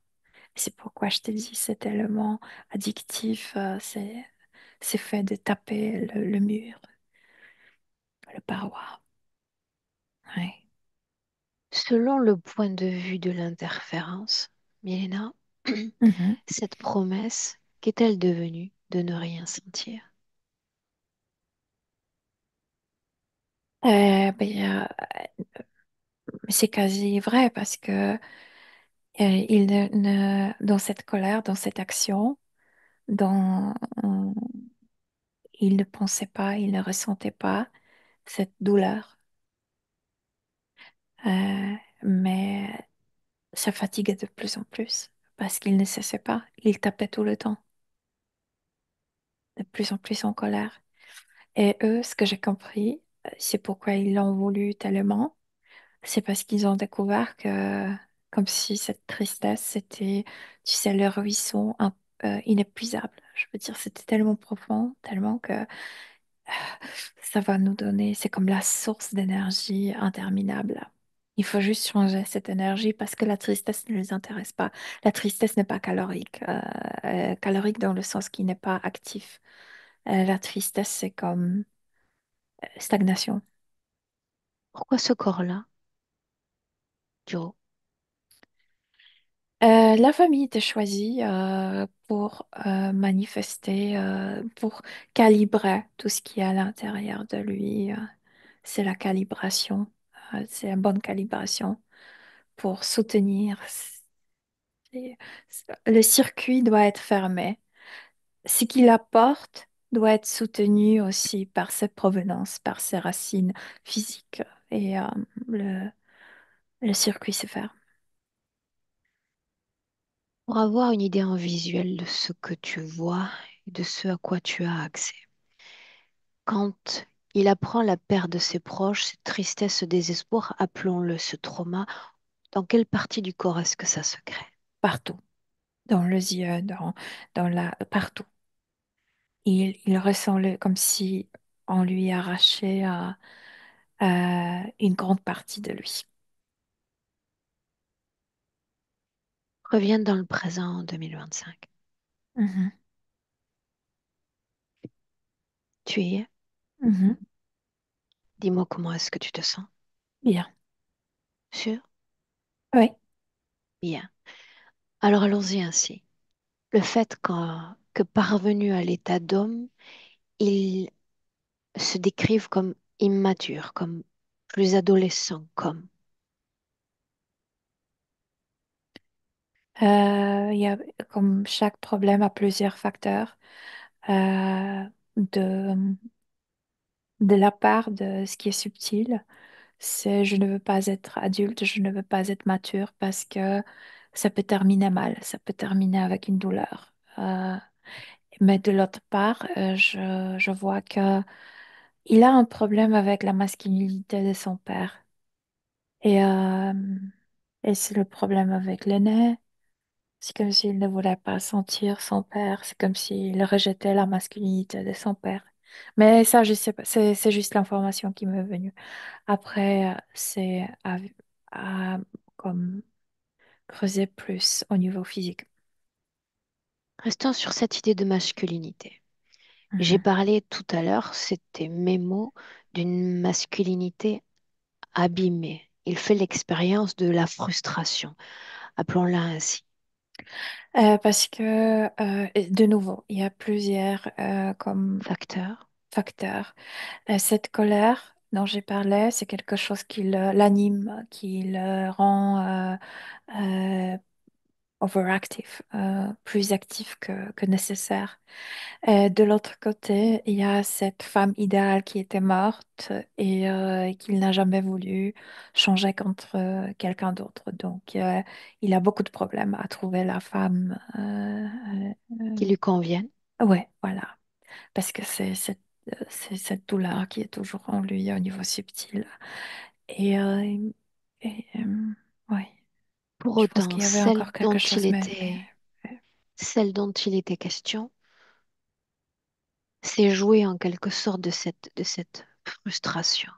C'est pourquoi je te dis cet élément addictif, c'est fait de taper le mur, le paroi. Ouais. Selon le point de vue de l'interférence, Milena, Mhm. cette promesse, qu'est-elle devenue de ne rien sentir? Ben, c'est quasi vrai parce que il dans cette colère, dans cette action, dans, il ne pensait pas, il ne ressentait pas cette douleur. Mais ça fatiguait de plus en plus parce qu'il ne cessait pas. Il tapait tout le temps, de plus en plus en colère. Et eux, ce que j'ai compris, c'est pourquoi ils l'ont voulu tellement, c'est parce qu'ils ont découvert que, comme si cette tristesse, c'était, tu sais, le ruisseau inépuisable. Je veux dire, c'était tellement profond, tellement que ça va nous donner, c'est comme la source d'énergie interminable. Il faut juste changer cette énergie parce que la tristesse ne les intéresse pas. La tristesse n'est pas calorique, calorique dans le sens qui n'est pas actif. La tristesse, c'est comme stagnation. Pourquoi ce corps-là, Joe? La famille était choisie pour manifester, pour calibrer tout ce qui est à l'intérieur de lui. C'est la calibration, c'est la bonne calibration pour soutenir. C'est- Le circuit doit être fermé. Ce qu'il apporte doit être soutenu aussi par ses provenances, par ses racines physiques. Et le, le circuit se ferme. Pour avoir une idée en visuel de ce que tu vois et de ce à quoi tu as accès. Quand il apprend la perte de ses proches, cette tristesse, ce désespoir, appelons-le ce trauma, dans quelle partie du corps est-ce que ça se crée? Partout, dans les yeux, partout. Il ressent comme si on lui arrachait une grande partie de lui. Reviens dans le présent en 2025. Mhm. Tu y es? Mhm. Dis-moi comment est-ce que tu te sens? Bien. Sûr? Oui. Bien. Alors allons-y ainsi. Le fait que parvenu à l'état d'homme, il se décrivent comme immatures, comme plus adolescents, comme Il y a, comme chaque problème a plusieurs facteurs. De, de la part de ce qui est subtil, c'est je ne veux pas être adulte, je ne veux pas être mature parce que ça peut terminer mal, ça peut terminer avec une douleur. Mais de l'autre part, je vois que il a un problème avec la masculinité de son père. Et, euh, et c'est le problème avec l'aîné. C'est comme s'il ne voulait pas sentir son père. C'est comme s'il rejetait la masculinité de son père. Mais ça, je sais pas. C'est juste l'information qui m'est venue. Après, c'est à comme creuser plus au niveau physique. restant sur cette idée de masculinité. J'ai Mhm. parlé tout à l'heure, c'était mes mots, d'une masculinité abîmée. Il fait l'expérience de la frustration, appelons-la ainsi. Parce que, de nouveau, il y a plusieurs comme Facteur, facteurs. Cette colère dont j'ai parlé, c'est quelque chose qui l'anime, qui le rend euh, overactive, plus actif que nécessaire. De l'autre côté, il y a cette femme idéale qui était morte et qu'il n'a jamais voulu changer contre quelqu'un d'autre. Donc, il a beaucoup de problèmes à trouver la femme. qui lui conviennent. Ouais, voilà. Parce que c'est cette douleur qui est toujours en lui au niveau subtil. Et, euh, et ouais, Pour je pense autant, qu'il y avait encore quelque chose, celle dont il était question, c'est jouer en quelque sorte de cette frustration.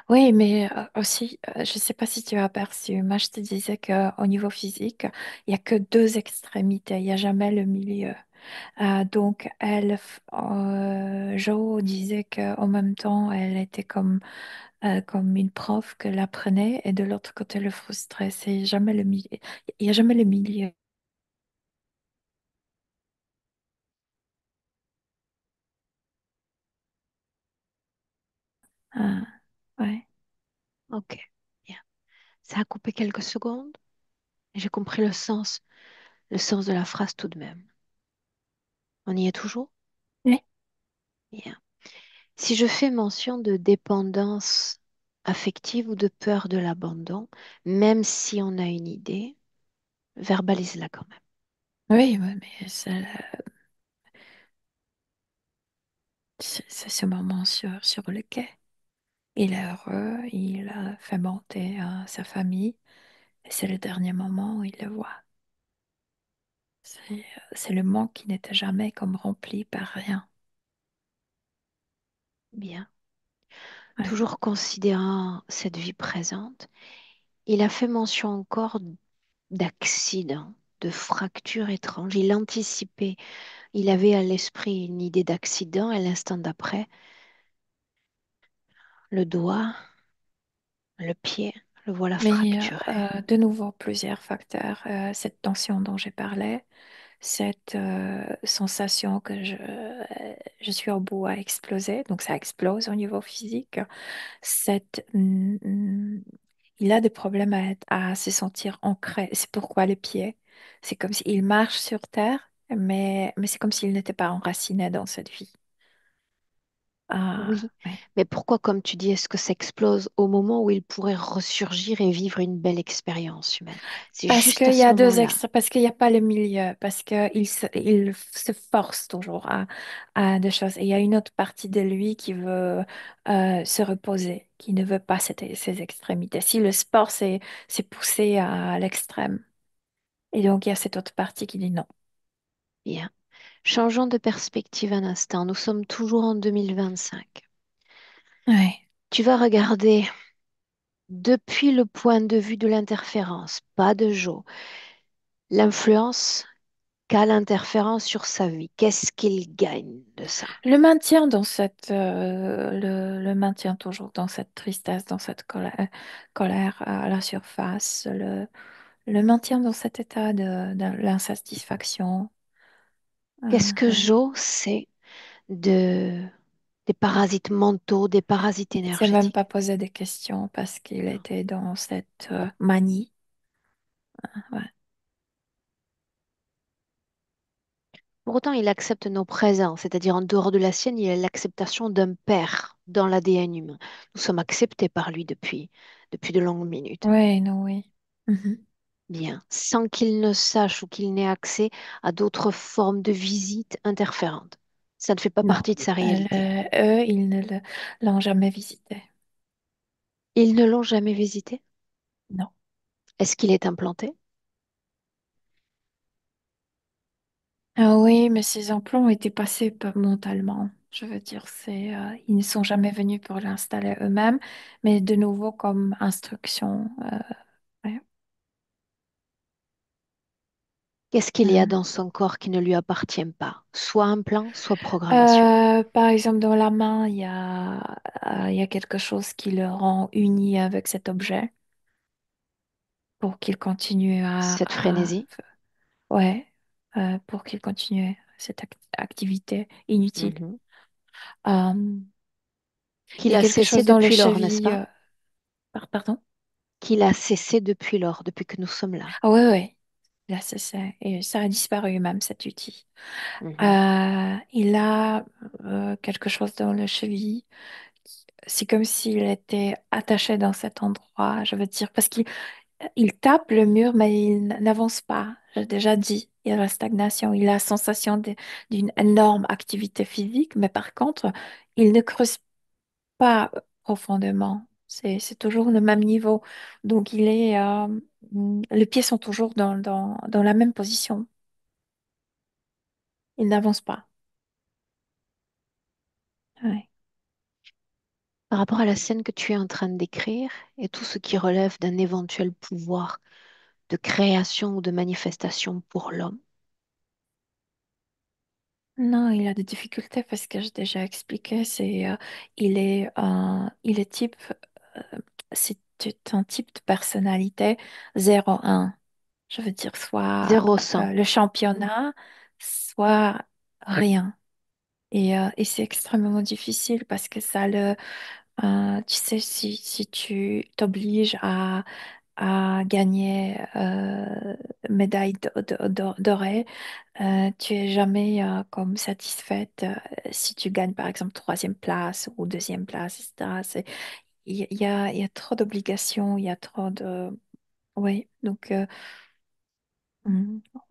oui, mais aussi, je ne sais pas si tu as aperçu, moi je te disais qu'au niveau physique, il n'y a que deux extrémités, il n'y a jamais le milieu. Donc, Jo disait qu'en même temps, elle était comme une prof que l'apprenait et de l'autre côté, le frustrait. C'est jamais le milieu. Il n'y a jamais le milieu. Ah, ouais. Ok, bien. Ça a coupé quelques secondes. J'ai compris le sens de la phrase tout de même. On y est toujours? Oui. Bien. Si je fais mention de dépendance affective ou de peur de l'abandon, même si on a une idée, verbalise-la quand même. Oui, oui, mais c'est ce moment sur le quai. Il est heureux, il fait monter sa famille et c'est le dernier moment où il le voit. C'est le manque qui n'était jamais comme rempli par rien. Bien. Ouais. Toujours considérant cette vie présente, il a fait mention encore d'accidents, de fractures étranges. Il anticipait, il avait à l'esprit une idée d'accident et l'instant d'après, le doigt, le pied, le voilà Mais fracturé. de nouveau, plusieurs facteurs. Cette tension dont j'ai parlé, cette sensation que je suis au bout à exploser, donc ça explose au niveau physique. Il a des problèmes à se sentir ancré. C'est pourquoi les pieds, c'est comme s'il marche sur terre, mais c'est comme s'il n'était pas enraciné dans cette vie. Oui, Ouais. mais pourquoi, comme tu dis, est-ce que ça explose au moment où il pourrait ressurgir et vivre une belle expérience humaine? C'est Parce juste à qu'il y ce a deux moment-là. extraits, parce qu'il n'y a pas le milieu, parce qu'il se force toujours à des choses. Et il y a une autre partie de lui qui veut se reposer, qui ne veut pas ces extrémités. Si le sport, c'est poussé à l'extrême. Et donc, il y a cette autre partie qui dit non. Bien. Changeons de perspective un instant. Nous sommes toujours en 2025. Ouais. Tu vas regarder depuis le point de vue de l'interférence, pas de Joe, l'influence quelle interférence sur sa vie? Qu'est-ce qu'il gagne de ça? Le maintien dans le maintien toujours dans cette tristesse, dans cette colère à la surface, le maintien dans cet état de l'insatisfaction. Qu'est-ce que Ouais. Jo sait de, des parasites mentaux, des parasites Il s'est même énergétiques? pas posé des questions parce qu'il était dans cette manie. Ouais. Pour autant, il accepte nos présents, c'est-à-dire en dehors de la sienne, il y a l'acceptation d'un père dans l'ADN humain. Nous sommes acceptés par lui depuis de longues minutes. Ouais, non, oui. Mhm. Bien, sans qu'il ne sache ou qu'il n'ait accès à d'autres formes de visites interférentes. Ça ne fait pas Non. partie de sa réalité. Eux, ils ne l'ont jamais visité. Ils ne l'ont jamais visité. Non. Est-ce qu'il est implanté? Ah oui, mais ces emplois ont été passés mentalement. Je veux dire, ils ne sont jamais venus pour l'installer eux-mêmes, mais de nouveau comme instruction. Ouais. Qu'est-ce qu'il y a Mhm. dans son corps qui ne lui appartient pas? Soit un plan, soit programmation. Par exemple, dans la main, il y a quelque chose qui le rend uni avec cet objet pour qu'il continue Cette frénésie. ouais, pour qu'il continue cette activité inutile. Mhm. Euh, il y Qu'il a a quelque cessé chose dans les depuis lors, n'est-ce chevilles. pas? Pardon? Qu'il a cessé depuis lors, depuis que nous sommes là. Ah ouais, ouais. Là, c'est ça. Et ça a disparu même, cet outil. Mhm. Il a quelque chose dans le cheville. C'est comme s'il était attaché dans cet endroit, je veux dire, parce qu'il tape le mur, mais il n'avance pas. J'ai déjà dit, il y a la stagnation, il a la sensation d'une énorme activité physique, mais par contre, il ne creuse pas profondément. C'est toujours le même niveau. Donc, les pieds sont toujours dans la même position. Il n'avance pas. Ouais. Par rapport à la scène que tu es en train de décrire et tout ce qui relève d'un éventuel pouvoir de création ou de manifestation pour l'homme, Non, il a des difficultés parce que j'ai déjà expliqué. Il est type, euh, c'est un type de personnalité 0-1. Je veux dire, soit 0-100. le championnat, soit rien. Et c'est extrêmement difficile parce que tu sais, si tu t'obliges à gagner médaille dorée, tu es jamais comme satisfaite si tu gagnes par exemple troisième place ou deuxième place, etc. Il y a trop d'obligations, il y a trop de... Oui, donc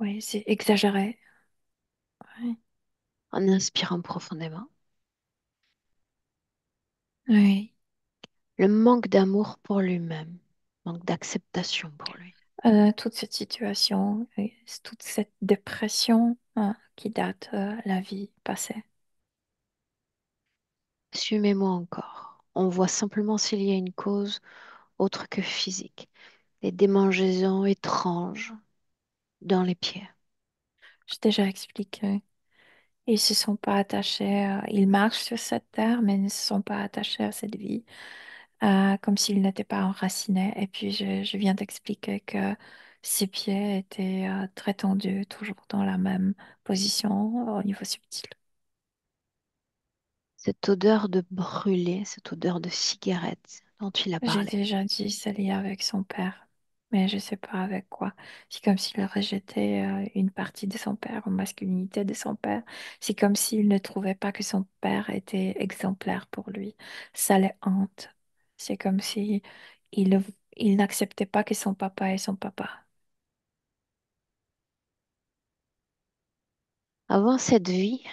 oui, c'est exagéré. Oui, En inspirant profondément. oui. Le manque d'amour pour lui-même, manque d'acceptation pour lui. Toute cette situation, toute cette dépression qui date la vie passée. Suivez-moi encore. On voit simplement s'il y a une cause autre que physique. Des démangeaisons étranges dans les pieds. J'ai déjà expliqué. Ils se sont pas attachés, ils marchent sur cette terre, mais ils ne se sont pas attachés à cette vie, comme s'ils n'étaient pas enracinés. Et puis, je viens d'expliquer que ses pieds étaient très tendus, toujours dans la même position au niveau subtil. Cette odeur de brûlé, cette odeur de cigarette dont il a J'ai parlé. déjà dit c'est lié avec son père, mais je sais pas avec quoi. C'est comme s'il rejetait une partie de son père, une masculinité de son père. C'est comme s'il ne trouvait pas que son père était exemplaire pour lui. Ça les hante. C'est comme si il, ne- il n'acceptait pas que son papa est son papa. Avant cette vie,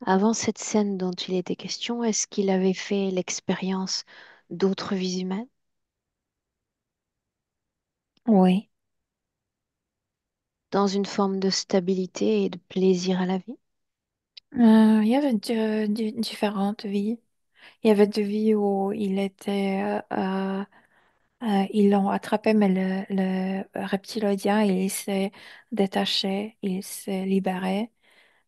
avant cette scène dont il était question, est-ce qu'il avait fait l'expérience d'autres vies humaines Oui. dans une forme de stabilité et de plaisir à la vie? Il y avait différentes vies. Il y avait des vies où il était Ils l'ont attrapé, mais le reptilodien, il s'est détaché, il s'est libéré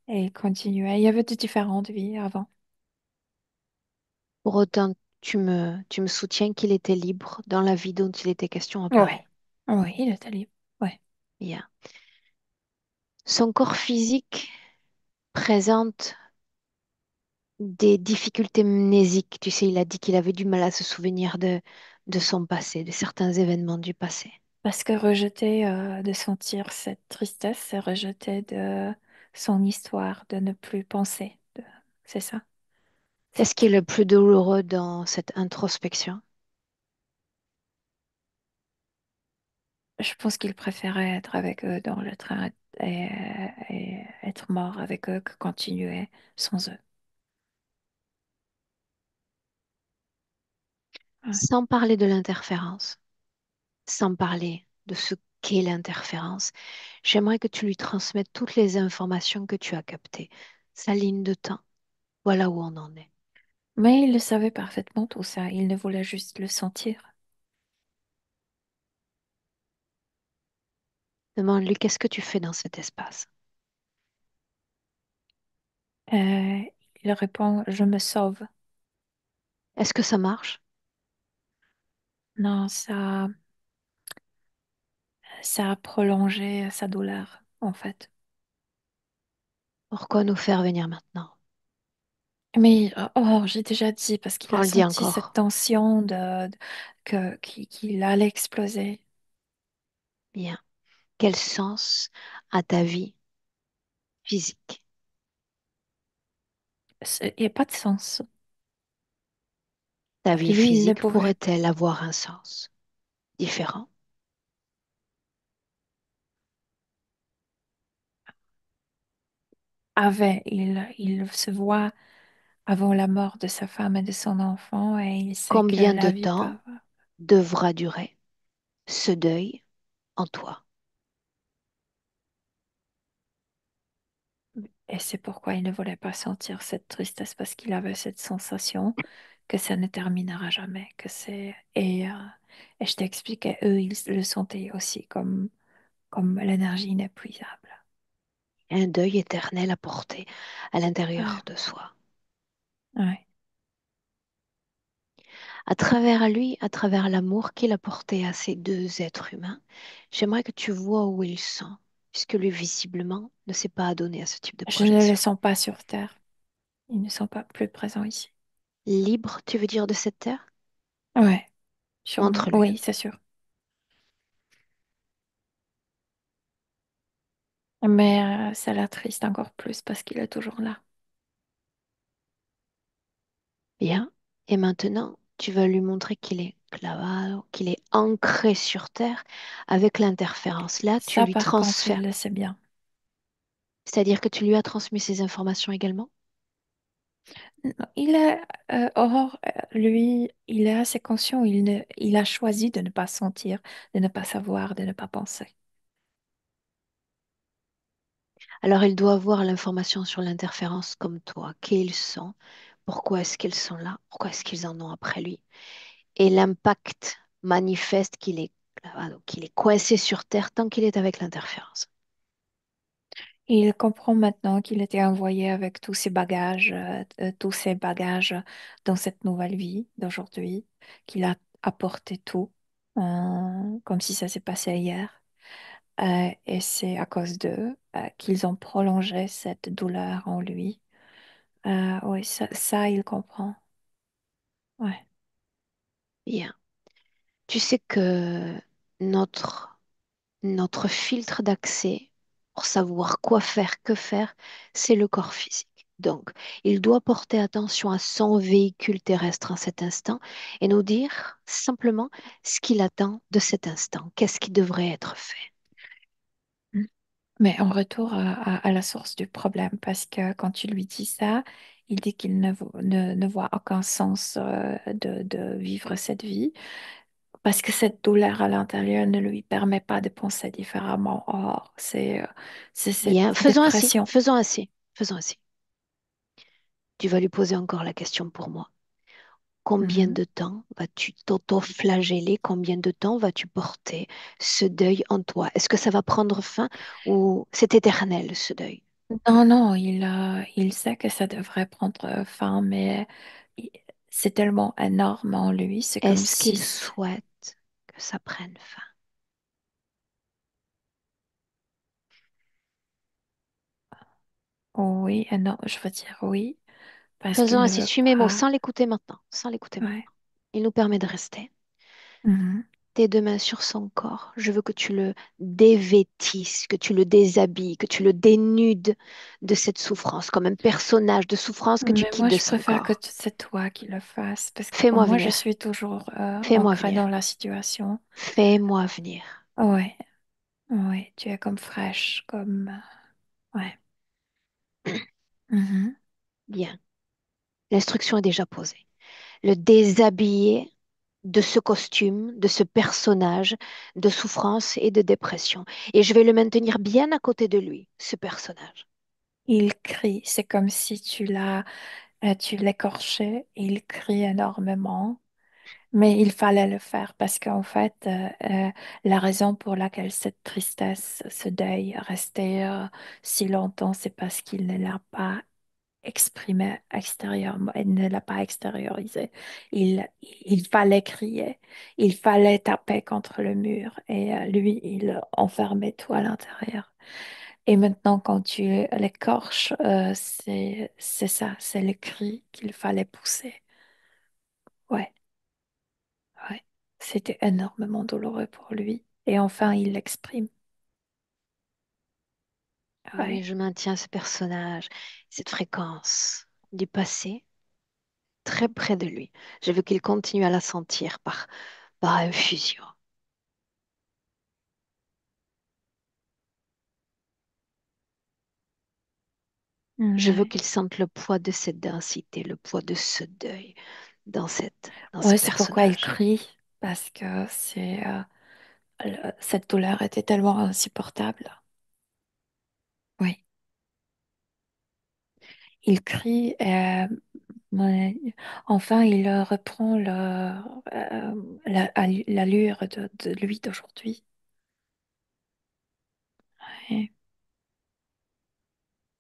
et il continuait. Il y avait de différentes vies avant. Pour autant, tu me soutiens qu'il était libre dans la vie dont il était question Oui, auparavant. oui, il était libre. Ouais. Bien. Son corps physique présente des difficultés mnésiques. Tu sais, il a dit qu'il avait du mal à se souvenir de son passé, de certains événements du passé. Parce que rejeter de sentir cette tristesse, c'est rejeter de son histoire, de ne plus penser. C'est ça. Qu'est-ce qui C'est- est le plus douloureux dans cette introspection? Je pense qu'il préférait être avec eux dans le train et être mort avec eux que continuer sans eux. Ouais. Sans parler de l'interférence, sans parler de ce qu'est l'interférence, j'aimerais que tu lui transmettes toutes les informations que tu as captées, sa ligne de temps. Voilà où on en est. Mais il le savait parfaitement tout ça. Il ne voulait juste le sentir. Demande-lui qu'est-ce que tu fais dans cet espace. Euh, il répond, je me sauve. Est-ce que ça marche? Non, ça a prolongé sa douleur, en fait. Pourquoi nous faire venir maintenant? Mais j'ai déjà dit parce qu'il On a le dit senti cette encore. tension qu'il allait exploser. Bien. Quel sens a ta vie physique? Il n'y a pas de sens. Ta vie Et lui, il ne physique pouvait. pourrait-elle avoir un sens différent? Il se voit avant la mort de sa femme et de son enfant et il sait que Combien de la vie peut. temps devra durer ce deuil en toi? Et c'est pourquoi il ne voulait pas sentir cette tristesse parce qu'il avait cette sensation que ça ne terminera jamais, que c'est et je t'expliquais, eux, ils le sentaient aussi comme l'énergie inépuisable. Un deuil éternel à porter à Ouais, l'intérieur de soi. ouais. À travers lui, à travers l'amour qu'il a porté à ces deux êtres humains, j'aimerais que tu vois où ils sont, puisque lui, visiblement, ne s'est pas adonné à ce type de Je ne les projection. sens pas sur Terre. Ils ne sont pas plus présents ici. Libre, tu veux dire, de cette terre? Ouais, sûrement. Montre-lui. Oui, c'est sûr. Mais ça l'attriste encore plus parce qu'il est toujours là. Bien. Et maintenant, tu vas lui montrer qu'il est clavado, qu'il est ancré sur terre avec l'interférence. Là, tu Ça, lui par contre, il transfères. le sait bien. C'est-à-dire que tu lui as transmis ces informations également? Non, Aurore, lui, il est assez conscient. Il a choisi de ne pas sentir, de ne pas savoir, de ne pas penser. Alors, il doit avoir l'information sur l'interférence comme toi, qui ils sont, pourquoi est-ce qu'ils sont là, pourquoi est-ce qu'ils en ont après lui, et l'impact manifeste qu'il est coincé sur Terre tant qu'il est avec l'interférence. Il comprend maintenant qu'il était envoyé avec tous ses bagages dans cette nouvelle vie d'aujourd'hui, qu'il a apporté tout, comme si ça s'est passé hier. Et c'est à cause d'eux, qu'ils ont prolongé cette douleur en lui. Oui, ça, il comprend. Ouais. Bien. Tu sais que notre, notre filtre d'accès pour savoir quoi faire, que faire, c'est le corps physique. Donc, il doit porter attention à son véhicule terrestre en cet instant et nous dire simplement ce qu'il attend de cet instant, qu'est-ce qui devrait être fait. Mm. Mais en retour à la source du problème, parce que quand tu lui dis ça, il dit qu'il ne voit aucun sens de vivre cette vie. Parce que cette douleur à l'intérieur ne lui permet pas de penser différemment. Or, c'est cette Bien, faisons ainsi, dépression. faisons ainsi, faisons ainsi. Tu vas lui poser encore la question pour moi. Combien Mhm. de temps vas-tu t'auto-flageller? Combien de temps vas-tu porter ce deuil en toi? Est-ce que ça va prendre fin ou c'est éternel, ce deuil? Non, non, il sait que ça devrait prendre fin, mais il- c'est tellement énorme en lui, c'est comme Est-ce si... qu'il souhaite que ça prenne fin? Oui, non, je veux dire oui, parce Faisons qu'il ne ainsi, veut suis mes mots, pas. sans l'écouter maintenant, sans l'écouter Ouais. maintenant. Il nous permet de rester. Mhm. Tes deux mains sur son corps. Je veux que tu le dévêtisses, que tu le déshabilles, que tu le dénudes de cette souffrance, comme un personnage de souffrance que tu Mais quittes moi, de je son préfère que corps. c'est toi qui le fasses, parce que Fais-moi moi, je venir, suis toujours fais-moi ancrée venir, dans la situation. fais-moi venir. Ouais, ouais, tu es comme fraîche, comme... ouais. Mhm. Bien, l'instruction est déjà posée. Le déshabiller de ce costume, de ce personnage de souffrance et de dépression. Et je vais le maintenir bien à côté de lui, ce personnage. Il crie, c'est comme si tu l'écorchais, il crie énormément. Mais il fallait le faire parce qu'en fait, la raison pour laquelle cette tristesse, ce deuil restait si longtemps, c'est parce qu'il ne l'a pas exprimé extérieurement, il ne l'a pas extériorisé. Il fallait crier, il fallait taper contre le mur et lui, il enfermait tout à l'intérieur. Et maintenant, quand tu l'écorches, c'est ça, c'est le cri qu'il fallait pousser. Ouais. Ouais, c'était énormément douloureux pour lui. Et enfin, il l'exprime. Très bien, Ouais. je maintiens ce personnage, cette fréquence du passé très près de lui. Je veux qu'il continue à la sentir par infusion. Je veux Ouais. qu'il sente le poids de cette densité, le poids de ce deuil dans ce Ouais, c'est pourquoi il personnage. crie, parce que cette douleur était tellement insupportable. Oui. Il crie, ouais. Enfin, il reprend l'allure de lui d'aujourd'hui. Ouais.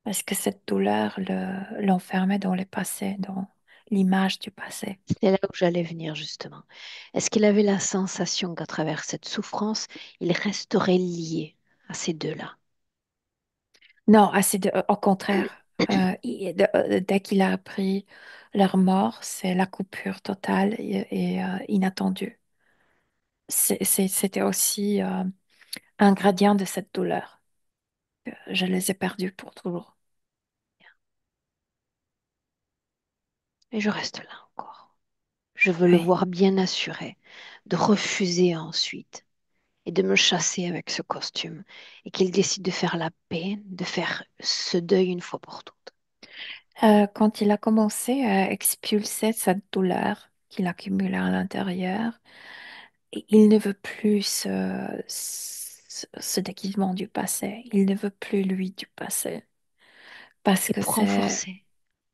Parce que cette douleur l'enfermait dans le passé, dans l'image du passé. C'est là où j'allais venir justement. Est-ce qu'il avait la sensation qu'à travers cette souffrance, il resterait lié à ces deux-là? Non, au contraire. Dès qu'il a appris leur mort, c'est la coupure totale et inattendue. C'était aussi un gradient de cette douleur. Je les ai perdus pour toujours. Et je reste là encore. Je veux le Oui. voir bien assuré de refuser ensuite et de me chasser avec ce costume et qu'il décide de faire la paix, de faire ce deuil une fois pour toutes. Quand il a commencé à expulser cette douleur qu'il accumulait à l'intérieur, il ne veut plus ce déguisement du passé. Il ne veut plus lui du passé. Parce Et que c'est...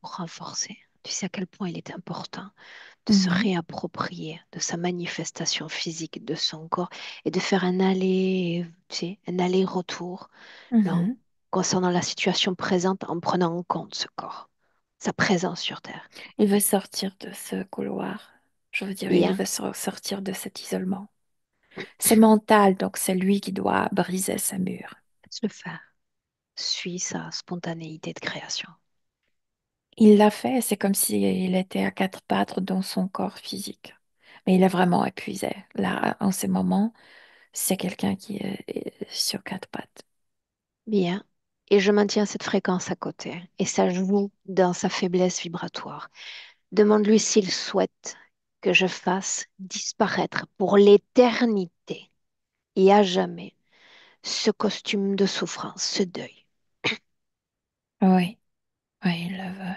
pour renforcer, tu sais à quel point il est important de se Mhm, réapproprier de sa manifestation physique de son corps et de faire un aller, tu sais, un aller-retour, non, mhm. concernant la situation présente en prenant en compte ce corps, sa présence sur Terre. Il veut sortir de ce couloir. Je veux dire, il Bien, veut sortir de cet isolement. C'est mental, donc c'est lui qui doit briser ces murs. laisse-le faire. Suis sa spontanéité de création. Il l'a fait, c'est comme s'il était à quatre pattes dans son corps physique. Mais il est vraiment épuisé. Là, en ce moment, c'est quelqu'un qui est sur quatre pattes. Bien. Et je maintiens cette fréquence à côté. Et ça joue dans sa faiblesse vibratoire. Demande-lui s'il souhaite que je fasse disparaître pour l'éternité et à jamais ce costume de souffrance, ce deuil. Oui, oui, il le veut.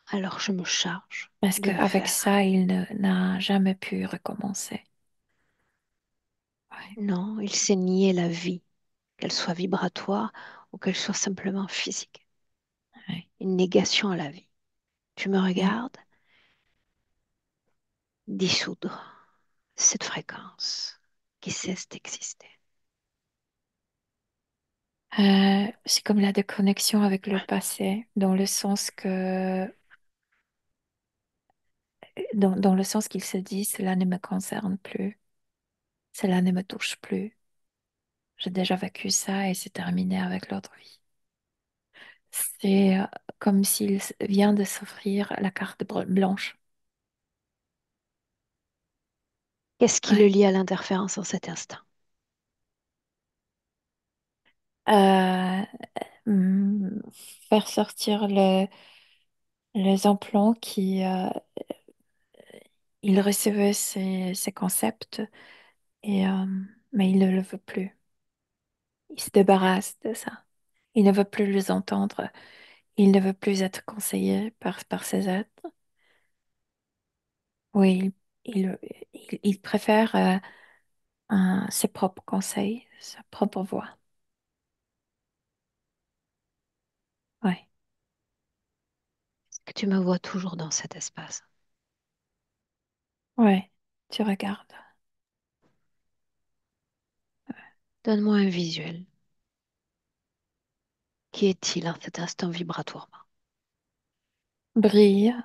Alors je me charge Parce de le qu'avec faire. ça, n'a jamais pu recommencer. Oui, Non, il s'est nié la vie, qu'elle soit vibratoire ou qu'elle soit simplement physique. oui, Une négation à la vie. Tu me oui. regardes dissoudre cette fréquence qui cesse d'exister. C'est comme la déconnexion avec le passé, dans le sens que, dans le sens qu'il se dit, cela ne me concerne plus, cela ne me touche plus. J'ai déjà vécu ça et c'est terminé avec l'autre vie. C'est comme vient de s'offrir la carte blanche. Qu'est-ce qui le Ouais. lie à l'interférence en cet instant? Euh, hum, Faire sortir les implants il recevait ces concepts et mais il ne le veut plus. Il se débarrasse de ça. Il ne veut plus les entendre. Il ne veut plus être conseillé par ses êtres. Oui, il préfère ses propres conseils, sa propre voix. Ouais, Que tu me vois toujours dans cet espace. ouais, tu regardes. Donne-moi un visuel. Qui est-il en cet instant vibratoirement? Brille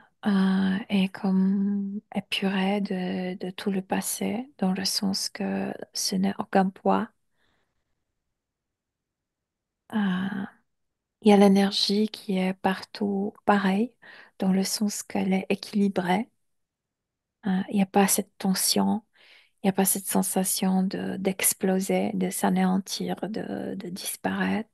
est comme épuré de tout le passé, dans le sens que ce n'est aucun poids. Euh, il y a l'énergie qui est partout pareille, dans le sens qu'elle est équilibrée. Il n'y a pas cette tension, il n'y a pas cette sensation d'exploser, de s'anéantir, de disparaître.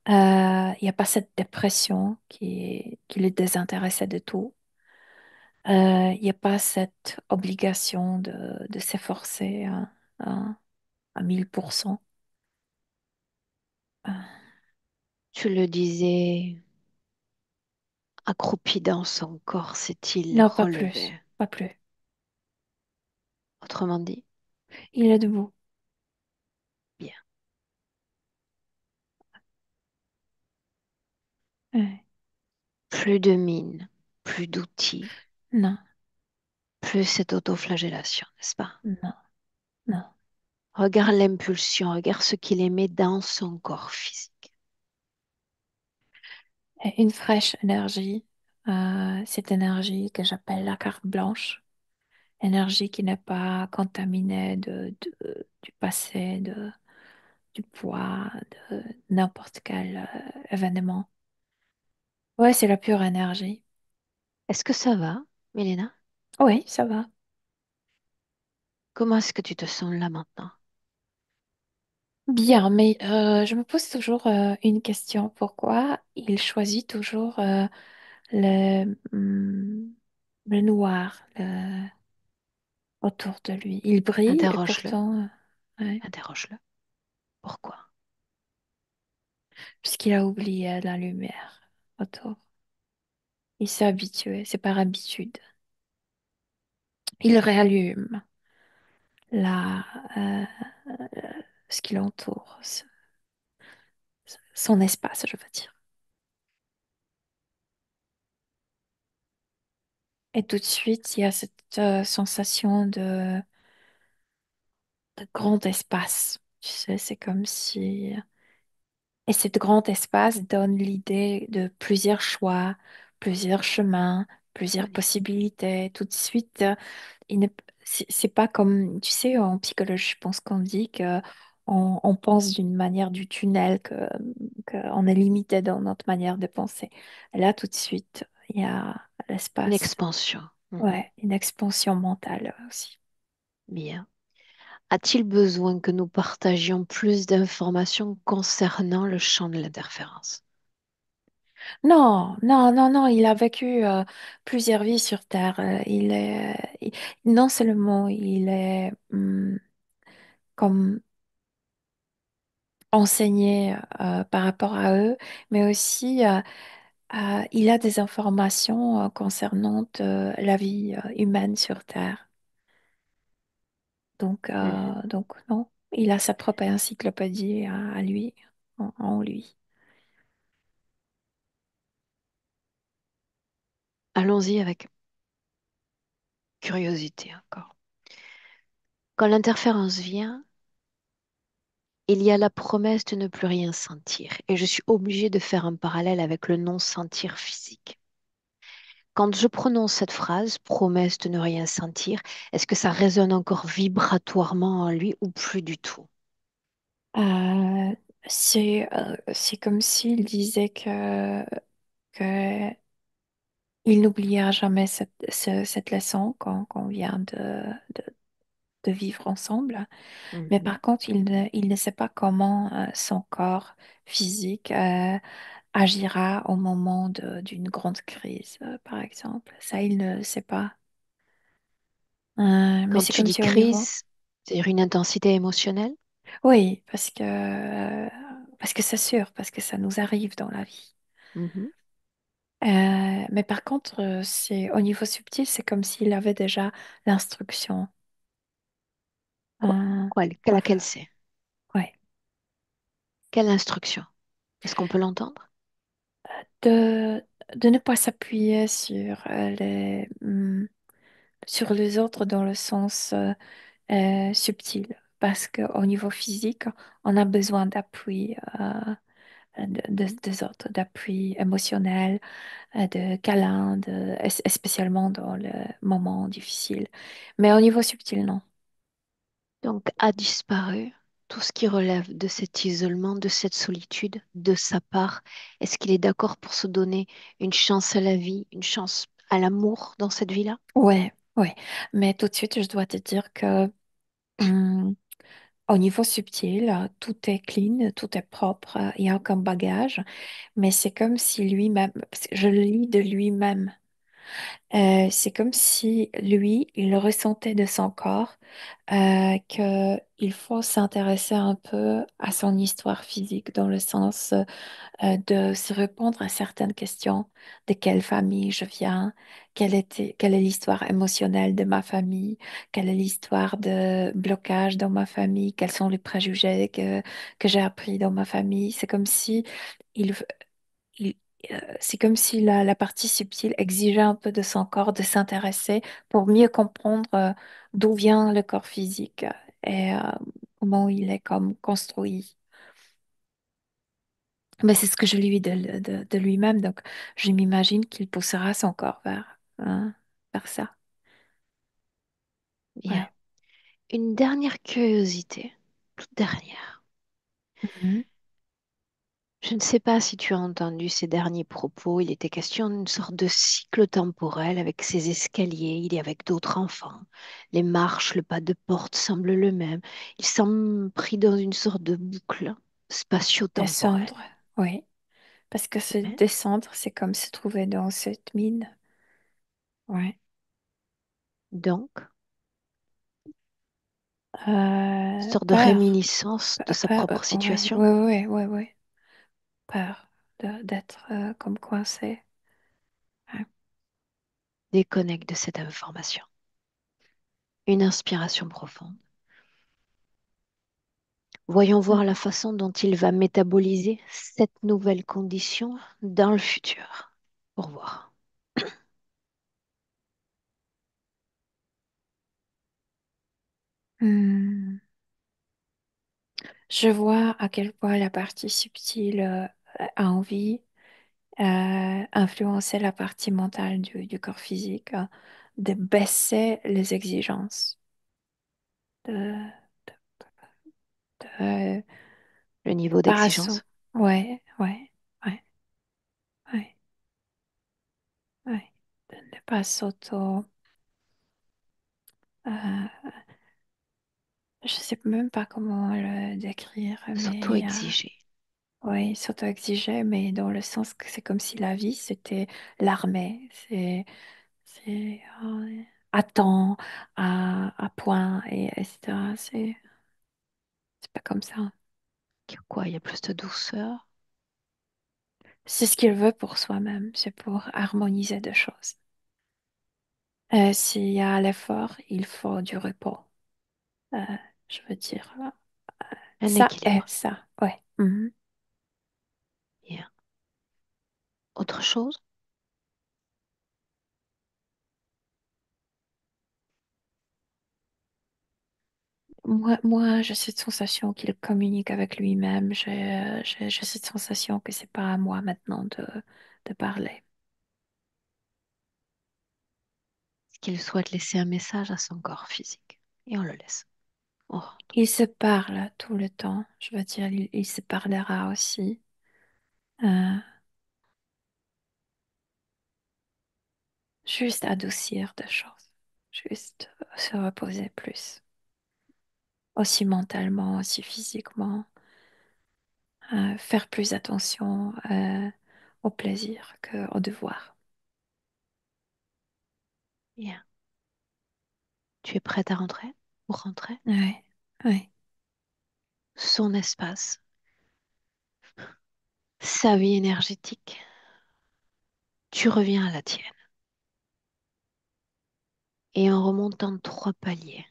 Il n'y a pas cette dépression qui le désintéressait de tout. Il n'y a pas cette obligation de s'efforcer à, à 1000%. Euh, Tu le disais, accroupi dans son corps, s'est-il non, pas relevé? plus, pas plus. Autrement dit, Il est debout. bien. Ouais. Plus de mine, plus d'outils, Non, plus cette autoflagellation, n'est-ce pas? non, non. Regarde l'impulsion, regarde ce qu'il émet dans son corps physique. Et une fraîche énergie, cette énergie que j'appelle la carte blanche, énergie qui n'est pas contaminée du passé, du poids, de n'importe quel événement. Ouais, c'est la pure énergie. Est-ce que ça va, Milena? Oui, ça va. Comment est-ce que tu te sens là maintenant? Bien, mais je me pose toujours une question. Pourquoi il choisit toujours le noir autour de lui? Il brille et Interroge-le, pourtant, ouais, interroge-le. Pourquoi? puisqu'il a oublié la lumière autour. Il s'est habitué, c'est par habitude. Il réallume la, euh, ce qui l'entoure, son espace, je veux dire. Et tout de suite, il y a cette sensation de grand espace. Tu sais, c'est comme si... Et ce grand espace donne l'idée de plusieurs choix, plusieurs chemins, plusieurs Magnifique. possibilités. Tout de suite, il ne... c'est pas comme, tu sais, en psychologie, je pense qu'on dit que on pense d'une manière du tunnel, que on est limité dans notre manière de penser. Et là, tout de suite, il y a Une l'espace. expansion. Mhm. Ouais, une expansion mentale aussi. Bien. A-t-il besoin que nous partagions plus d'informations concernant le champ de l'interférence? Non, non, non, non, il a vécu plusieurs vies sur Terre. Non seulement il est comme enseigné par rapport à eux, mais aussi il a des informations concernant la vie humaine sur Terre. Mhm. Donc non, il a sa propre encyclopédie à lui, en lui. Allons-y avec. Curiosité encore. Quand l'interférence vient, il y a la promesse de ne plus rien sentir. Et je suis obligée de faire un parallèle avec le non-sentir physique. Quand je prononce cette phrase, promesse de ne rien sentir, est-ce que ça résonne encore vibratoirement en lui ou plus du tout? Euh, c'est comme s'il disait que il n'oubliera jamais cette leçon qu'on vient de vivre ensemble. Mais Mhm. par contre, il ne sait pas comment son corps physique agira au moment d'une grande crise, par exemple. Ça, il ne sait pas. Mais Quand c'est tu comme dis si au niveau. crise, c'est-à-dire une intensité émotionnelle? Oui, parce que c'est sûr, parce que ça nous arrive dans la vie. Mhm. Mais par contre, c'est au niveau subtil, c'est comme s'il avait déjà l'instruction. Quoi, Euh, laquelle parfois. c'est? Ouais. Quelle instruction? Est-ce qu'on peut l'entendre? De, de ne pas s'appuyer sur les autres dans le sens subtil. Parce qu'au niveau physique, on a besoin d'appui des autres, d'appui émotionnel, de câlins, spécialement dans le moment difficile. Mais au niveau subtil, non. Donc, a disparu tout ce qui relève de cet isolement, de cette solitude, de sa part. Est-ce qu'il est d'accord pour se donner une chance à la vie, une chance à l'amour dans cette vie-là? Ouais, ouais. Mais tout de suite, je dois te dire que hum, au niveau subtil, tout est clean, tout est propre, il n'y a aucun bagage. Mais c'est comme si lui-même, parce que je le lis de lui-même. C'est comme si lui, il ressentait de son corps qu'il faut s'intéresser un peu à son histoire physique, dans le sens de se répondre à certaines questions. De quelle famille je viens? Quelle est l'histoire émotionnelle de ma famille? Quelle est l'histoire de blocage dans ma famille? Quels sont les préjugés que j'ai appris dans ma famille? C'est comme si il, il- c'est comme si la partie subtile exigeait un peu de son corps de s'intéresser pour mieux comprendre d'où vient le corps physique et comment il est comme construit. Mais c'est ce que je lui dis de lui-même, donc je m'imagine qu'il poussera son corps vers ça. Bien. Ouais. Une dernière curiosité, toute dernière. Mhm. Je ne sais pas si tu as entendu ces derniers propos. Il était question d'une sorte de cycle temporel avec ses escaliers. Il est avec d'autres enfants. Les marches, le pas de porte semblent le même. Il semble pris dans une sorte de boucle Descendre, spatio-temporelle. oui. Parce que se Ouais. descendre, c'est comme se trouver dans cette mine. Ouais. Donc, une sorte de Peur. réminiscence de sa propre Ouais, situation, ouais, ouais, ouais, ouais. Peur d'être comme coincé. Ouais. déconnecte de cette information. Une inspiration profonde. Voyons voir la façon dont il va métaboliser cette nouvelle condition dans le futur. Au revoir. Hmm. Je vois à quel point la partie subtile a envie influencer la partie mentale du corps physique, de baisser les exigences, de, de, Le niveau pas assaut. d'exigence. Ouais, ouais, ouais, ouais, ouais. De ne pas euh, je sais même pas comment le décrire, mais S'auto-exiger. ouais, s'auto-exiger, mais dans le sens que c'est comme si la vie, c'était l'armée. C'est à temps, à point, et etc. C'est pas comme ça. Quoi, il y a plus de douceur. C'est ce qu'il veut pour soi-même, c'est pour harmoniser deux choses. S'il y a l'effort, il faut du repos. Euh, je veux dire, Un ça est équilibre. ça, ouais. Mhm. Bien. Autre chose? moi, j'ai cette sensation qu'il communique avec lui-même. J'ai cette sensation que c'est pas à moi maintenant de parler. Qu'il souhaite laisser un message à son corps physique. Et on le laisse. On rentre. Il se parle tout le temps. Je veux dire, il se parlera aussi. Euh, Juste adoucir des choses. Juste se reposer plus. Aussi mentalement, aussi physiquement. Faire plus attention au plaisir qu'au devoir. Bien. Tu es prête à rentrer? Pour rentrer? Oui, oui, Son espace, sa vie énergétique. Tu reviens à la tienne. Et en remontant 3 paliers.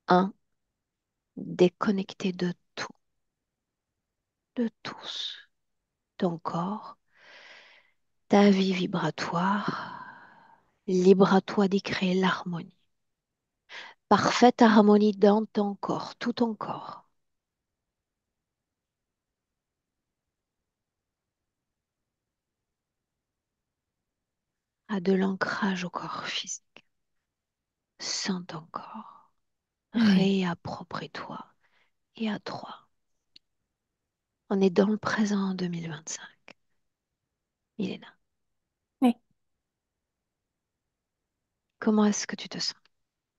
Un, déconnecté de tout, de tous. Ton corps, ta vie vibratoire. Libre à toi d'y créer l'harmonie. Parfaite harmonie dans ton corps, tout ton corps. À de l'ancrage au corps physique. Sens ton corps. oui, Réapproprie-toi et à toi. On est dans le présent en 2025. Milena, oui. comment est-ce que tu te sens?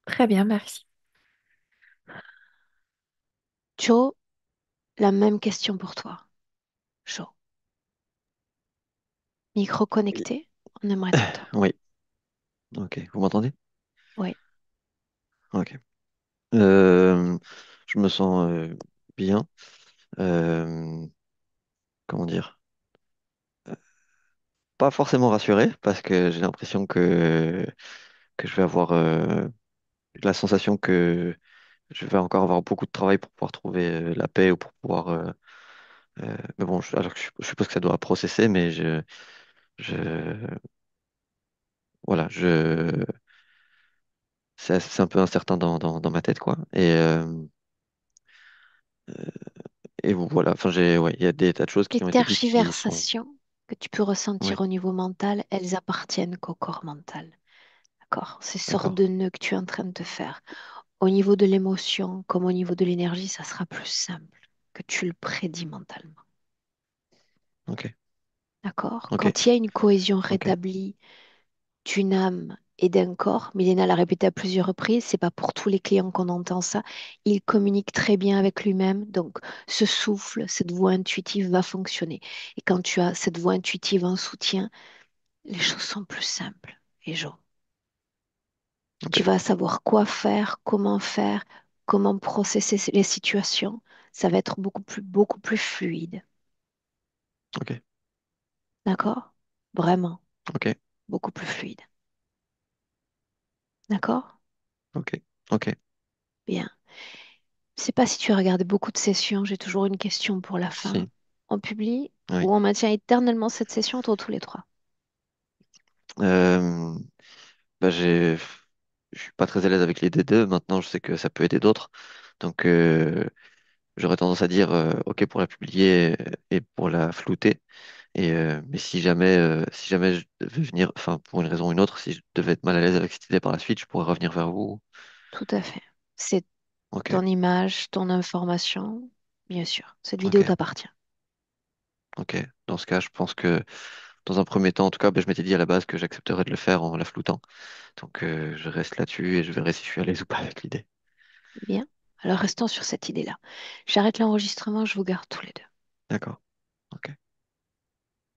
Très bien, merci. Joe, la même question pour toi. Joe, micro connecté, on aimerait t'entendre. Oui, ok. Vous m'entendez? Oui, Ok. Euh, je me sens bien. Euh, comment dire? Pas forcément rassuré parce que j'ai l'impression que je vais avoir la sensation que je vais encore avoir beaucoup de travail pour pouvoir trouver la paix ou pour pouvoir. Mais bon, alors que je suppose que ça doit processer, mais je, voilà, c'est un peu incertain dans ma tête, quoi. Et voilà, enfin, ouais, il y a des tas de choses les qui ont été dites qui sont. tergiversations que tu peux Oui, ressentir au niveau mental, elles appartiennent qu'au corps mental. D'accord? Ces sortes d'accord. de nœuds que tu es en train de te faire. Au niveau de l'émotion, comme au niveau de l'énergie, ça sera plus simple que tu le prédis mentalement. Ok, D'accord? ok, Quand il y a une cohésion ok, rétablie d'une âme et d'un corps, Milena l'a répété à plusieurs reprises, c'est pas pour tous les clients qu'on entend ça. Il communique très bien avec lui-même, donc ce souffle, cette voix intuitive va fonctionner. Et quand tu as cette voix intuitive en soutien, les choses sont plus simples. Et Jo, ok, tu vas savoir quoi faire, comment processer les situations. Ça va être beaucoup plus fluide. ok, D'accord? Vraiment, ok, beaucoup plus fluide. D'accord? ok, ok. Bien. Je sais pas si tu as regardé beaucoup de sessions, j'ai toujours une question pour la fin. Si, On publie oui. ou on maintient éternellement cette session entre tous les trois? Euh, bah, je suis pas très à l'aise avec les D2. Maintenant, je sais que ça peut aider d'autres. Donc, j'aurais tendance à dire OK pour la publier et pour la flouter. Mais si jamais je devais venir, enfin, pour une raison ou une autre, si je devais être mal à l'aise avec cette idée par la suite, je pourrais revenir vers vous. Tout à fait. C'est OK, ton image, ton information, bien sûr. Cette vidéo OK, t'appartient. OK. Dans ce cas, je pense que dans un premier temps, en tout cas, bah, je m'étais dit à la base que j'accepterais de le faire en la floutant. Donc, je reste là-dessus et je verrai si je suis à l'aise ou pas avec l'idée. Bien. Alors restons sur cette idée-là. J'arrête l'enregistrement, je vous garde tous les deux. D'accord. OK.